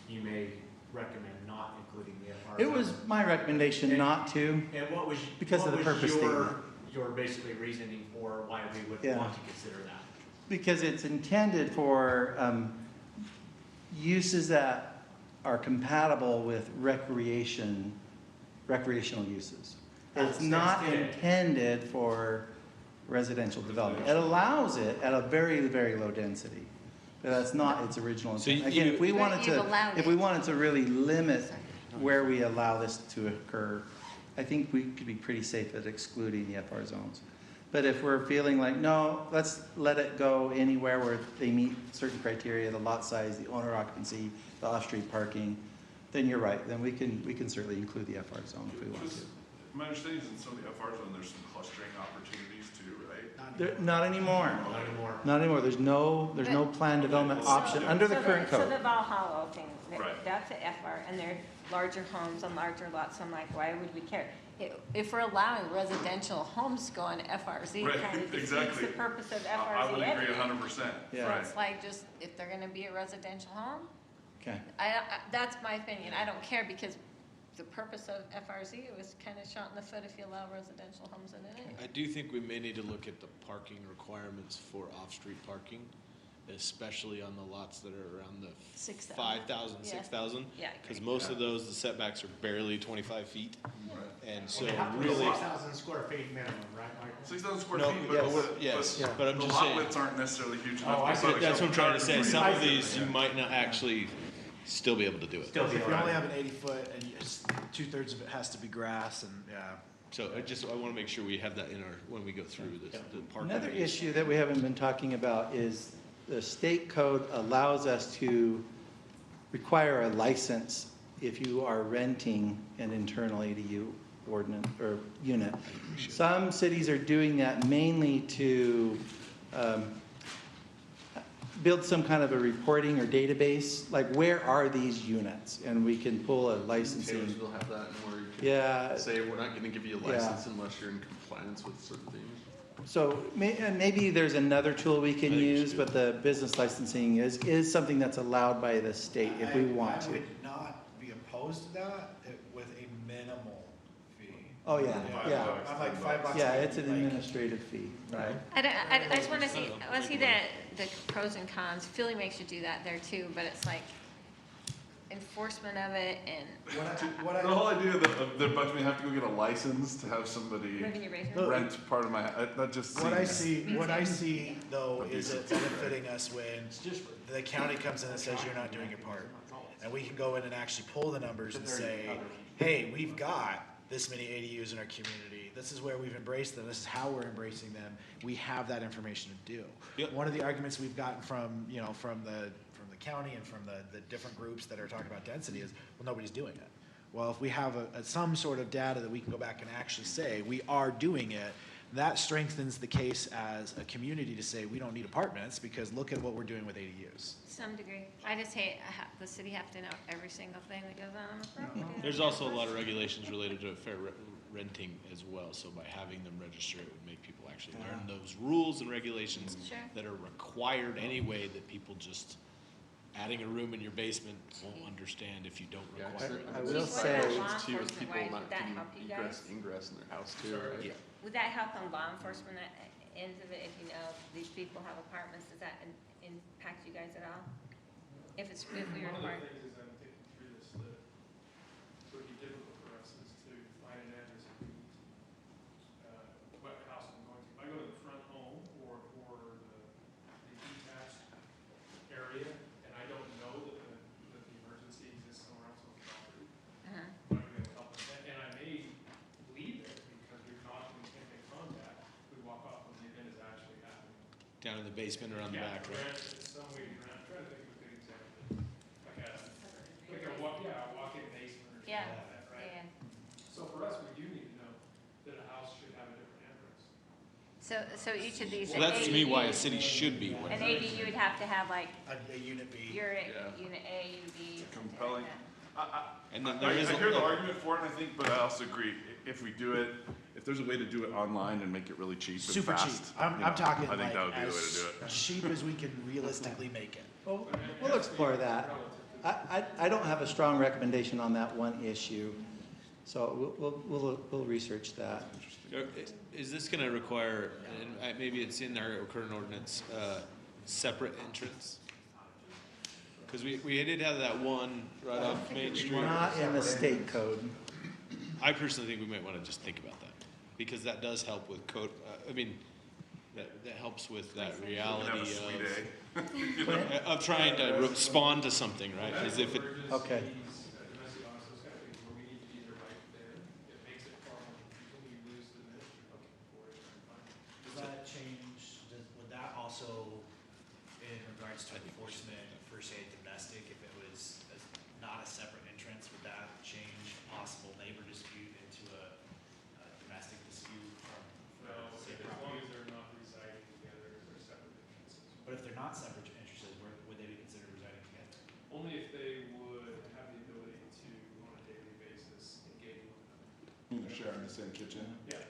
you may recommend not including the FR It zone. was my recommendation not to. And what was, Because of the purpose statement. your basically reasoning for why we would Yeah. want to consider that? Because it's intended for uses that are compatible with recreational uses. It's not intended for residential development. It allows it at a very, very low density, but that's not its original So intent. Again, if we But wanted you've to, allowed if we it. wanted to really limit where we allow this to occur, I think we could be pretty safe at excluding the FR zones. But if we're feeling like, no, let's let it go anywhere where they meet certain criteria, the lot size, the owner occupancy, the off-street parking, then you're right, then we can certainly include the FR zone if we want to. My understanding is in some of the FR zone, there's some clustering opportunities too, right? Not anymore. Not anymore. Not anymore. There's no planned development option under the current So code. the Valhalla thing, Right. that's a FR, and they're larger homes on larger lots, I'm like, why would we care? If we're allowing residential homes to go on FRZ, Right, it kind of defeats exactly. the purpose of I FRZ would agree anyway. 100%. So Yeah. it's like, just, if they're gonna be a residential home, Okay. that's my opinion, I don't care, because the purpose of FRZ was kind of shot in the foot if you allow residential homes in it anyway. I do think we may need to look at the parking requirements for off-street parking, especially on the lots that are around the 6,000. 5,000, Yeah. 6,000. Yeah, I Because agree. most of those, the setbacks are barely 25 feet. And so Well, they have to be really, 6,000 square feet minimum, right, Michael? 6,000 square No, feet, yes, but, yes, but but I'm the just lot saying- widths aren't necessarily huge Oh, I enough. see. that's what I'm trying to say. Some of see. these, you might not actually still be able to do it. Still If be you all only right. have an 80-foot and it's 2/3 of it has to be grass and, yeah. So I want to make sure we have that in our, when we go through this, the parking. Another piece. issue that we haven't been talking about is the state code allows us to require a license if you are renting an internal ADU ordinance or unit. Some cities are doing that mainly to build some kind of a reporting or database, like where are these units? And we can pull a licensing. Taylorsville have that, where you Yeah. can say, we're not gonna give you a Yeah. license unless you're in compliance with certain things. So and maybe there's another tool we can I think we use, should. but the business licensing is something that's allowed by the state if we want I to. would not be opposed to that with a minimal fee. Oh, yeah, yeah. I'm like $5. Yeah, a it's an like- administrative fee, right? I just want to see, the pros and cons. Philly makes you do that there too, but it's like enforcement of it and The whole idea that the bunch of me have to go get a license to have somebody living your basement. rent part of my, that just What I seems. see, what I see though is it Abusive. benefiting us when the county comes in and says you're not doing your part. And we can go in and actually pull the numbers and say, hey, we've got this many ADUs in our community. This is where we've embraced them. This is how we're embracing them. We have that information to do. Yep. One of the arguments we've gotten from, from the county and from the different groups that are talking about density is, well, nobody's doing it. Well, if we have some sort of data that we can go back and actually say, we are doing it, that strengthens the case as a community to say, we don't need apartments because look at what we're doing with ADUs. Some degree. I just hate the city have to know every single thing that goes on the property. There's also a lot of regulations related to fair renting as well, so by having them register, it would make people actually learn those rules and regulations Sure. that are required anyway, that people just adding a room in your basement won't understand if you don't Yeah, 'cause require it. I Chief, will what say- about law Too, is enforcement people wise? not Would that getting help you egress, guys? ingress in their house too, right? Yeah. Would that help on law enforcement ends of it if you know these people have apartments? Does that impact you guys at all? If we were One of part. the things as I'm thinking through this that would be difficult for us is to find an address of what house I'm going to. If I go to the front home or the detached area and I don't know that the emergency exists somewhere else on the property, Uh-huh. I'm not gonna be able to help them. And I may leave it because we've not been in contact. We walk off when the event is actually happening. Down in the basement or on the back, right? It's some way around. I'm trying to think of a good example. Like a walk-in basement or something Yeah. like that, right? Yeah. So for us, we do need to know that a house should have a different address. So each of these. Well, that's to me why a ADUs city should be one. An ADU would have to have like A unit B. your Yeah. unit A, unit B. something like Compelling. that. And then I there is. hear the argument for it, I think, but I also agree, if we do it, if there's a way to do it online and make it really cheap and Super cheap. fast. I'm you know, talking I think like that would be the way to as do it. cheap as we can realistically make it. Well, we'll explore that. I don't have a strong recommendation on that one issue, so we'll research that. Is this gonna require, and maybe it's in our current ordinance, separate entrance? Because we did have that one right off Main Street. Not in the state code. I personally think we might wanna just think about that, because that does help with code, that helps with that We can reality have a sweet of, A. of trying to respond to something, right? As if it, Okay. Domestic violence, those kind of things where we need to be there right there. It makes it far more confusing. You lose the ministry for it. Does that change, would that also, in regards to enforcement for say domestic, if it was not a separate entrance, would that change possible neighbor dispute into a domestic dispute from No, say as long property? as they're not residing together, they're separate entrances. But if they're not separate entrances, would they be considered residing together? Only if they would have the ability to, on a daily basis, engage with one another. Sharing the same kitchen. Yeah.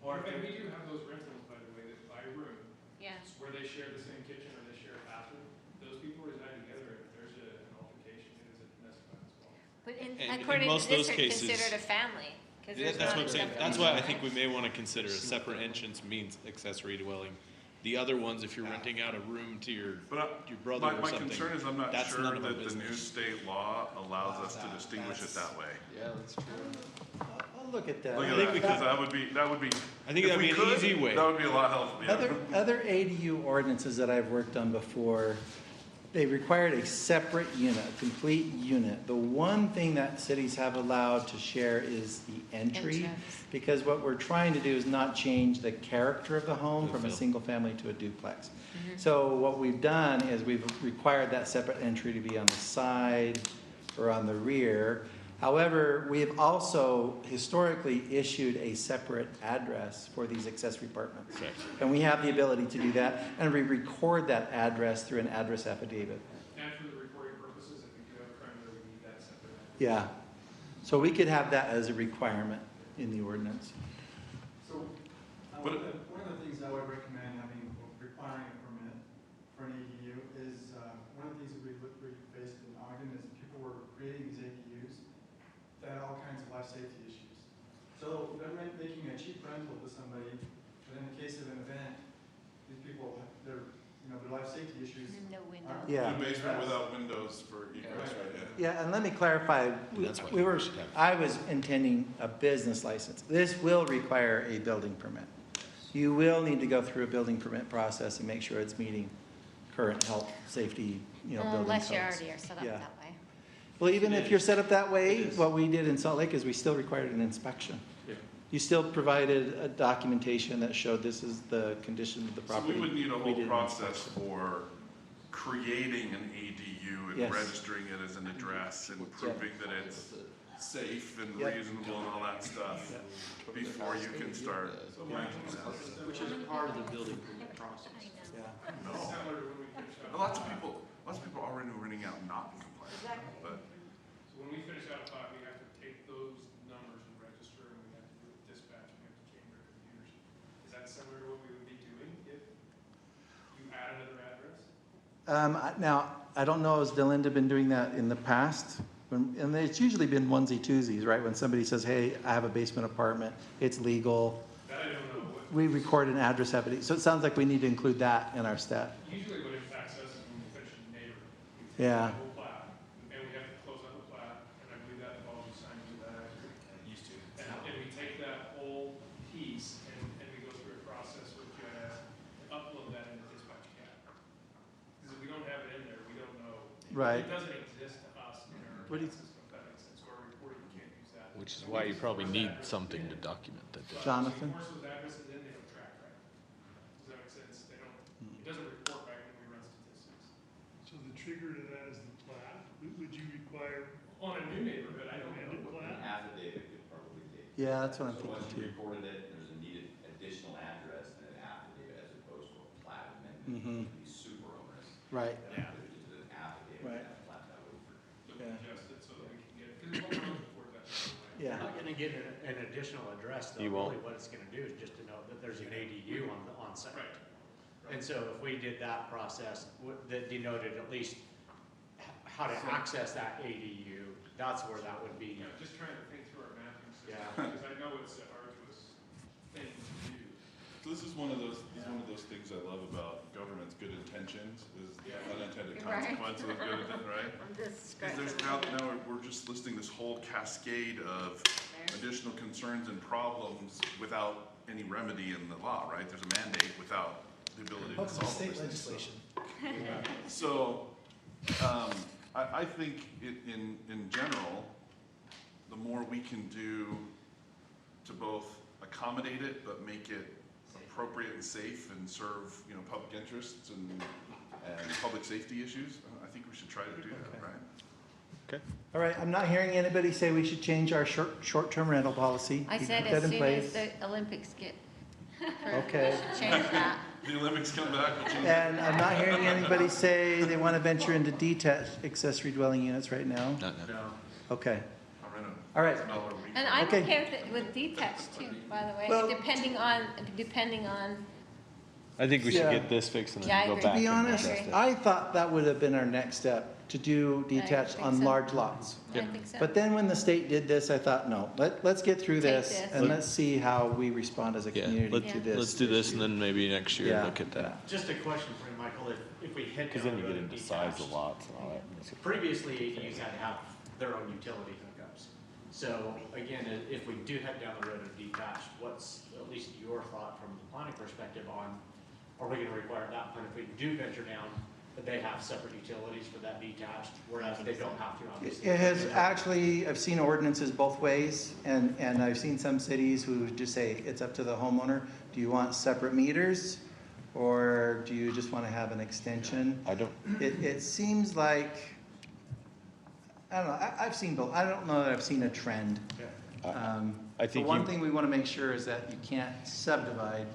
Or, and we do have those rentals, by the way, that buy a room, Yeah. where they share the same kitchen or they share a bathroom. Those people reside together, if there's an altercation, it is a domestic violence law. But in according to most of this, those they're cases- considered a family. 'Cause yeah, there's that's not what I'm saying. a That's separate why I entrance. think we may wanna consider a separate entrance means accessory dwelling The other ones, if you're renting out a room to your But brother or my something, concern is I'm not that's sure none of our that the new business. state law allows us to distinguish it that way. Yeah, that's true. I'll look at that. Look at think that, we because could- that would be, I think if that'd we be an could, easy way. That would be a lot helpful, yeah. Other ADU ordinances that I've worked on before, they required a separate unit, a complete unit. The one thing that cities have allowed to share is the entry. Entrance. Because what we're trying to do is not change the character of the home from a Fulfill. single family to a duplex. So what we've done is we've required that separate entry to be on the side or on the rear. However, we have also historically issued a separate address for these accessory apartments. Correct. And we have the ability to do that, and we record that address through an address affidavit. And for the recording purposes, if we do have a crime there, we need that separate. Yeah. So we could have that as a requirement in the ordinance. So, one of the things I would recommend having, requiring a permit for an ADU is, one of the things that we faced in Ogden is people were creating these ADUs that had all kinds of life safety issues. So they're making a cheap rental to somebody, but in the case of an event, these people, their life safety issues. No window. aren't Yeah. A basement without windows for egress, right, yeah. Yeah, and let me clarify, That's what we were, we should have. I was intending a business license. This will require a building permit. You will need to go through a building permit process and make sure it's meeting current health, safety, building codes. Unless you already are set up Yeah. that way. Well, even if you're set up that way, It is. what we did in Salt Lake is we still required an inspection. Yeah. You still provided a documentation that showed this is the condition of the So property. we would need a We whole did an process inspection. for creating an ADU and Yes. registering it as an address and proving that it's safe and Yep. reasonable and all that stuff before you can start renting it out. Which is part of the building permit process. Yeah. No. Similar to when we finish out. Lots of people are already renting out not in compliance, but So when we finish out five, we have to take those numbers and register, and we have to do it dispatch, and we have to change our computers. Is that similar to what we would be doing if you add another address? Now, I don't know, has Delinda been doing that in the past? And it's usually been onesie twosies, right? When somebody says, hey, I have a basement apartment, it's legal. That I don't know. We record an address affidavit. So it sounds like we need to include that in our stat. Usually what impacts us is when we finish a neighborhood. We take Yeah. the whole plat, and we have to close out the plat, and I believe that involves you signing to that. Used to. And we take that whole piece and we go through a process with GIS and upload that into Dispatch Cat. Because if we don't have it in there, we don't know. Right. It doesn't exist to us in our What do you- system, if that makes sense. So our reporting can't use that. Which is why you probably need something to document that. But Jonathan? Once those addresses in, they don't track right. Does that make sense? They don't, it doesn't report back when we run statistics. So the trigger to that is the plat. Would you require On a new neighborhood, I don't amended know. plat? Affidavit could probably be. Yeah, that's what I'm So thinking once you too. recorded it, there's a needed additional address and an affidavit as opposed to a plat amendment, Mhm. which would be super onerous. Right. Yeah. If it's just an affidavit, Right. and a plat that would. So we Yeah. adjust it so that we can get, because what we're looking for is that. Yeah. You're not gonna get an additional address, though. You won't. Really, what it's gonna do is just to know that there's an ADU on site. Right. And so if we did that process, that denoted at least how to access that ADU, that's where that would be. Yeah, just trying to think through our mapping system, Yeah. because I know it's an arduous thing to do. so this is one of those things I love about government's good intentions is the unintended Right. consequences of good intent, right? I'm just Because there's scratching. now we're just listing this whole cascade of additional concerns and problems without any remedy in the law, right? There's a mandate without the ability to solve State those things. legislation. So, I think in general, the more we can do to both accommodate it, but make it appropriate and safe and serve, public interests and public safety issues, I think we should try to do that, right? Okay. All right, I'm not hearing anybody say we should change our short-term rental policy. I We said put as that in soon place. as the Olympics get. Okay. Change that. The Olympics come back, we'll change it. And I'm not hearing anybody say they want to venture into detached accessory dwelling units right now. Not now. No. Okay, I'll rent all right. $1 a week. And I'm Okay. okay with detached too, by the way, Well- depending on I think we should Yeah. get this fixed and Yeah, I then go agree. back. To be and honest, adjust it. I thought that would have been our next step, to do detached think on so. large lots. I think so. But then when the state did this, I thought, no, let's get through Take this this. and let's see how we respond as a Yeah, community to this. let's do this and issue. then maybe next year Yeah. look at that. Just a question for you, Michael, if we head Because down then the you get road of into size detached, of lots and all that. previously ADUs had to have their own utility hookups. So again, if we do head down the road of detached, what's at least your thought from the planning perspective on, are we gonna require at that point, if we do venture down, that they have separate utilities for that detached, whereas they don't have to, obviously? It has actually, I've seen ordinances both ways, and I've seen some cities who just say, it's up to the homeowner. Do you want separate meters, or do you just want to have an extension? I don't, It seems like, I don't know, I've seen both. I don't know that I've seen a trend. I think The one you- thing we want to make sure is that you can't subdivide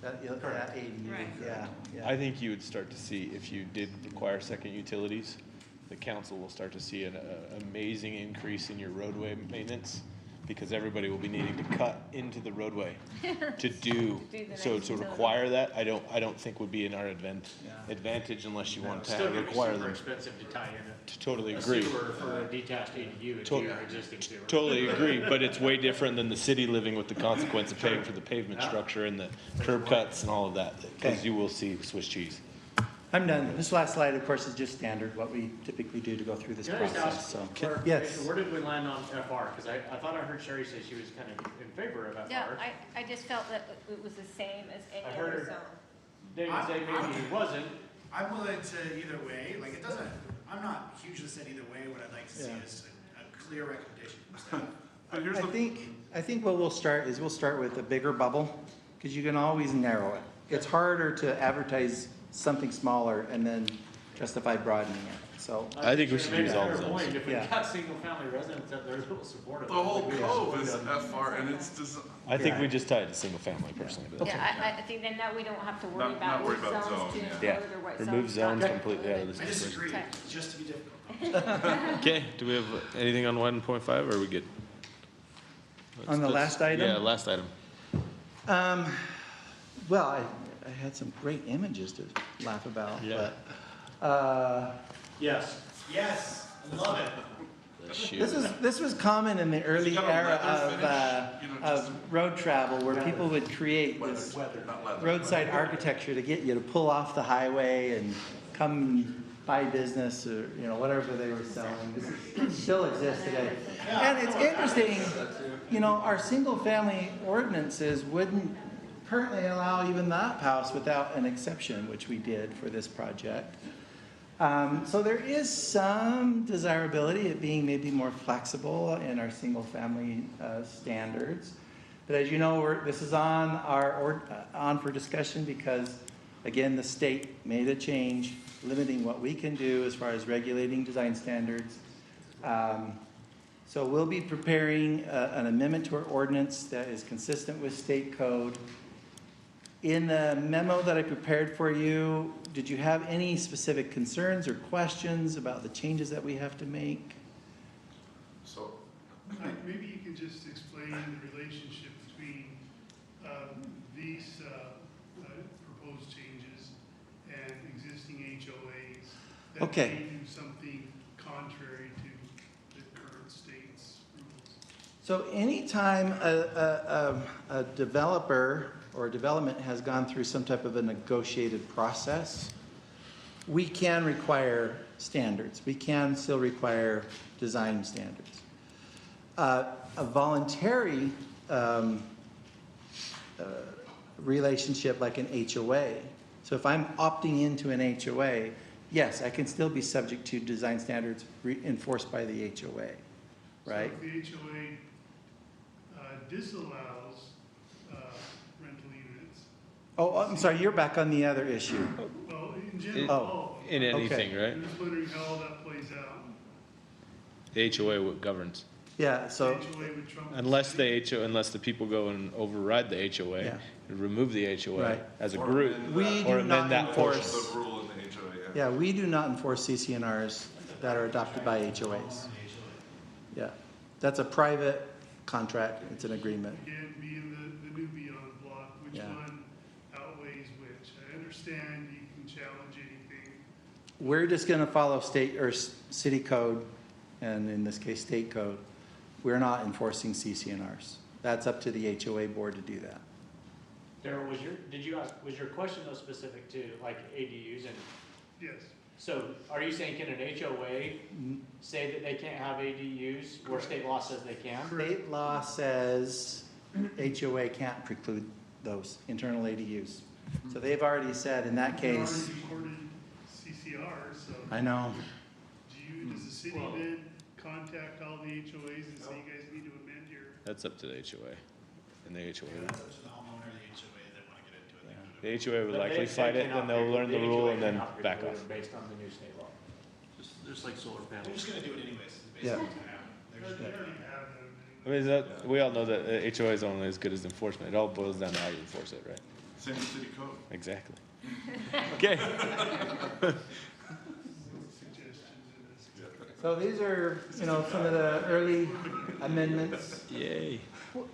that ADU. Right. Yeah. I think you would start to see, if you did require second utilities, the council will start to see an amazing increase in your roadway maintenance, because everybody will be needing to cut into the roadway to do, the so next to utility. require that, I don't think would be in our advantage unless you want to Still gonna be require super them. expensive to tie in Totally a agree. sewer for a detached ADU into your existing sewer. Totally agree, but it's way different than the city living with the consequence of paying for the pavement structure and the curb cuts and all of that, because you will see Swiss cheese. I'm done. This last slide, of course, is just standard, what we typically do to go through this Can I just process, ask so. clarification? Yes. Where did we land on FR? Because I thought I heard Sherry say she was kind of in favor of FR. Yeah, I just felt that it was the same as I any heard other her- zone. David say maybe he wasn't. I'm willing to either way, like it doesn't, I'm not hugely set either way. What I'd like to see Yeah. is a clear recommendation from staff. I think what we'll start is we'll start with a bigger bubble, because you can always narrow it. It's harder to advertise something smaller and then justify broadening it, so. I think we should use all the zones. point. If we've Yeah. got single family residents that they're a little supportive. The whole I think we cove is should- FR and it's just. I think we just tie it to single family personally, but Yeah, I think then that we don't have to worry Not about worry which about zones zone, to yeah. include yeah, or what remove zones zones not to completely out of this I discussion. disagree, Okay. just to be difficult. Okay, do we have anything on 1.5, or are we good? On the last item? Yeah, last item. Well, I had some great images to laugh about, Yeah. but, Yes. Yes, I love it. this was common in the early got a era leather finish, you know, just- of road travel, where people would create this Not leather. roadside architecture to get you to pull off the highway and come buy business, or, you know, whatever they were selling. This still exists today. And it's interesting, you know, our single-family ordinances wouldn't currently allow even that house without an exception, which we did for this project. So there is some desirability of being maybe more flexible in our single-family standards. But as you know, this is on on for discussion because, again, the state made a change limiting what we can do as far as regulating design standards. So we'll be preparing an amendment to our ordinance that is consistent with state code. In the memo that I prepared for you, did you have any specific concerns or questions about the changes that we have to make? So, Mike, maybe you can just explain the relationship between these proposed changes and existing HOAs that Okay. may do something contrary to the current state's rules. So anytime a developer or development has gone through some type of a negotiated process, we can require standards. We can still require design standards. A voluntary relationship like an HOA. So if I'm opting into an HOA, yes, I can still be subject to design standards enforced by the HOA, right? So if the HOA disallows rental units. Oh, I'm sorry, you're back on the other issue. Well, in general, Oh, In anything, okay. right? I'm just wondering how all that plays out. The HOA what governs. Yeah, so, HOA would trump the Unless state. unless the people go and override the HOA, Yeah. and remove the HOA Right. as a Or group, amend we or do not amend that portion. enforce, the rule in the HOA, yeah. yeah, we do not enforce CCNRs that are adopted by HOAs. Yeah, that's a private contract, it's an agreement. Again, being the newbie on the block, which Yeah. one outweighs which? I we're just gonna follow state or city code, and in this case, state code. We're not enforcing CCNRs. That's up to the HOA board to do that. Darryl, was your question though specific to like ADUs and? Yes. So are you saying can an HOA say that they can't have ADUs where state law says they can? State law says HOA can't preclude those internal ADUs. So they've already said in that case, We've already recorded CCR, so. I know, Does the city then contact all the HOAs and say you guys need to amend your? That's up to the HOA. And the HOA. That's up to the homeowner, the HOA, they wanna get into it. The HOA would But likely they fight it, cannot then they'll learn the HOA rule and then cannot back preclude off. it Based on the new state law. Just like solar They're panels. just gonna do it anyways, is Yeah. basically what's gonna happen. They're just They gonna already have them. I mean, we all know that HOA is only as good as enforcement. It all boils down to how you enforce it, right? Same with city code. Exactly. Okay. so these are, some of the early amendments. Yay.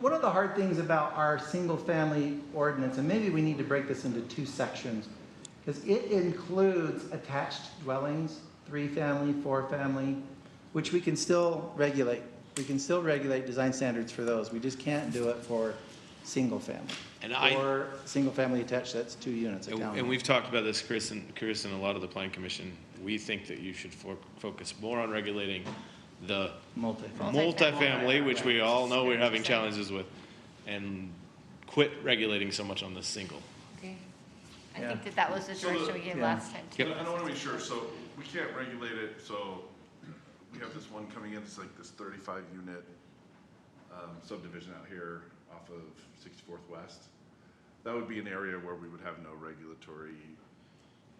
One of the hard things about our single-family ordinance, and maybe we need to break this into two sections, because it includes attached dwellings, 3-family, 4-family, which we can still regulate. We can still regulate design standards for those. We just can't do it for single-family. Or single-family attached, that's 2 units. And we've talked about this, Chris and a lot of the planning commission. We think that you should focus more on regulating the multifamily, which we all know we're having challenges with, and quit regulating so much on the single. Okay. I think that was the direction we gave last time too. I don't want to be sure, so we can't regulate it, so we have this one coming in, it's like this 35 unit subdivision out here off of 64th West. That would be an area where we would have no regulatory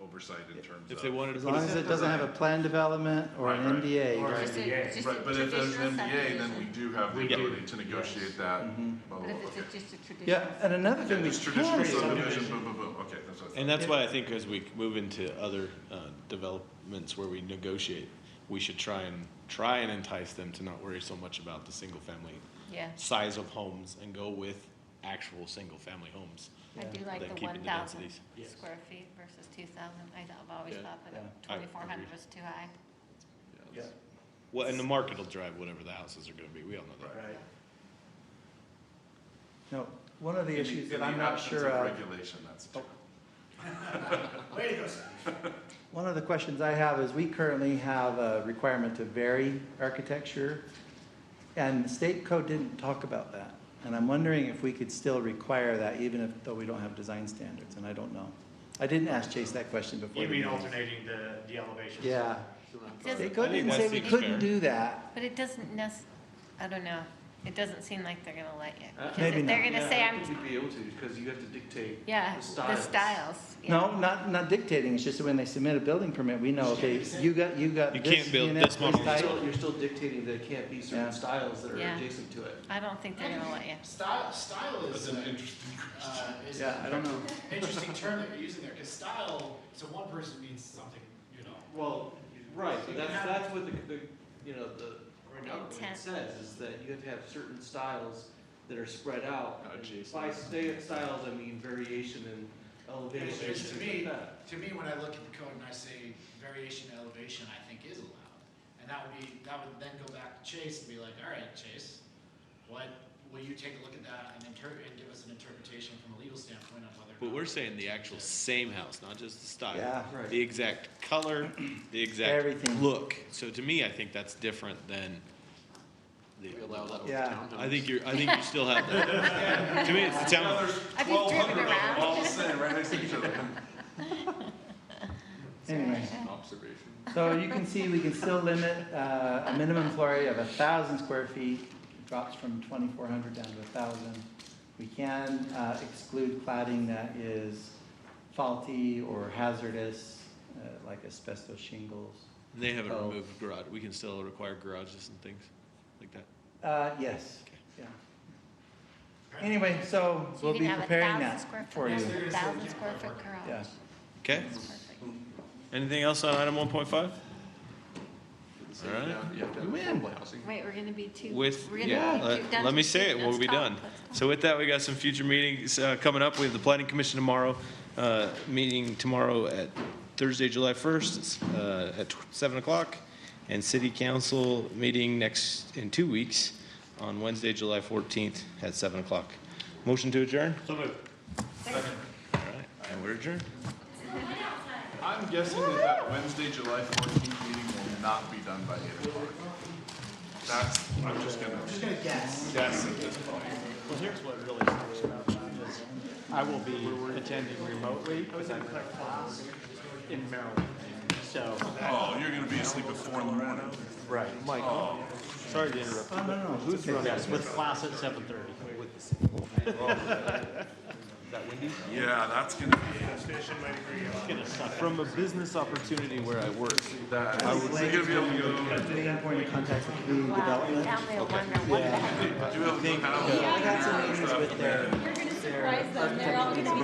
oversight in terms of. If they wanted to As long as it doesn't have a plan development or an MDA. Or right? Right, but if there's an MDA, then we do have the ability to negotiate that. Blah, blah, But blah, if okay. it's just a traditional. Yeah, and another thing we Just traditional can do. subdivision, boom, boom, boom, okay, that's what I thought. And that's why I think as we move into other developments where we negotiate, we should try and entice them to not worry so much about the single family Yeah. size of homes and go with actual single family homes. I do like than the keeping 1,000 densities. square feet versus 2,000. I've always Yeah. thought that Yeah. I 2,400 agree. was too high. Yeah. Well, and the market will drive whatever the houses are gonna be. We all know that. Right. No, one of the In issues in that I'm the not absence sure of. Regulation, that's true. Way to go, Steve. One of the questions I have is we currently have a requirement to vary architecture, and the state code didn't talk about that. And I'm wondering if we could still require that even though we don't have design standards, and I don't know. I didn't ask Chase that question before. You the mean meeting. alternating the elevations? Yeah. Does- State code I think didn't say that we seems couldn't fair. do that. But it doesn't I don't know. It doesn't seem like they're gonna let you. Because Maybe if they're not. gonna say I I'm, think you'd be able to, because you have to dictate yeah, the the styles. styles. yeah. No, not dictating, it's just that when they submit a building permit, we know, okay, you got You this can't build unit, this model. type. You're still dictating that it can't be certain Yeah. styles that are Yeah. adjacent to it. I don't think they're gonna let you. Style That's is, an interesting question. is Yeah, I don't know. interesting term that you're using there, because style, to one person means something, Well, right, but that's what the right now, what Intent. it says, is that you have to have certain styles that are spread out. And Adjacent. by styles, I mean variation and elevation, Because things like that. to me, when I look at the code and I say variation and elevation, I think is allowed. And that would then go back to Chase and be like, all right, Chase, will you take a look at that and give us an interpretation from a legal standpoint on whether or But not we're saying the actual same house, not just the style. Yeah. Right. The exact color, the exact Everything. look. So to me, I think that's different than the. Yeah. I think you still have that. To me, it's the town. Have you driven around? All the same, right next to each other. Anyway, Observation. so you can see we can still limit a minimum floor area of 1,000 square feet. It drops from 2,400 down to 1,000. We can exclude cladding that is faulty or hazardous, like asbestos shingles. And they haven't Oh. removed garage. We can still require garages and things like that. Yes, yeah. Anyway, so So we'll you be can have preparing 1,000 that square for foot, you. 1,000 square foot garage. Yeah. Okay. That's perfect. Anything else on item 1.5? All right. You have to have affordable housing. Wait, we're gonna be too. With, we're gonna yeah, be too done let me too say soon. it, we'll Let's be talk. done. Let's talk. So with that, we got some future meetings coming up. We have the planning commission tomorrow, meeting tomorrow at Thursday, July 1st, at 7 o'clock, and city council meeting in 2 weeks on Wednesday, July 14th at 7 o'clock. Motion to adjourn? So moved. All right, and we're adjourned. I'm guessing that Wednesday, July 14th meeting will not be done by 8 o'clock. I'm just gonna guess at this point. Well, here's what really sucks about that is I will be attending remotely because I'm in a class in Maryland. So. Oh, you're gonna be asleep at 4 in the morning. Right. Mike, sorry to interrupt. Oh, no, no. Who's running? Yes, with class at 7:30. That windy? Yeah, that's gonna be. Station might agree. It's gonna suck. From a business opportunity where I work, That, I would we're gonna be able to go. Main point of contact for community development. Down there wondering what the heck. Do you have the panel? I got some meetings with their. You're gonna surprise them, they're all gonna be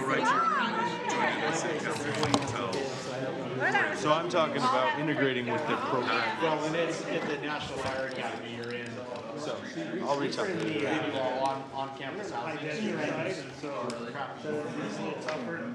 sitting so I'm talking about integrating with their program. Well, and it's at the National Fire Academy you're in. So I'll reach out to We you. do all on-campus housing. Identity, right? And so, Crap. it's a little tougher.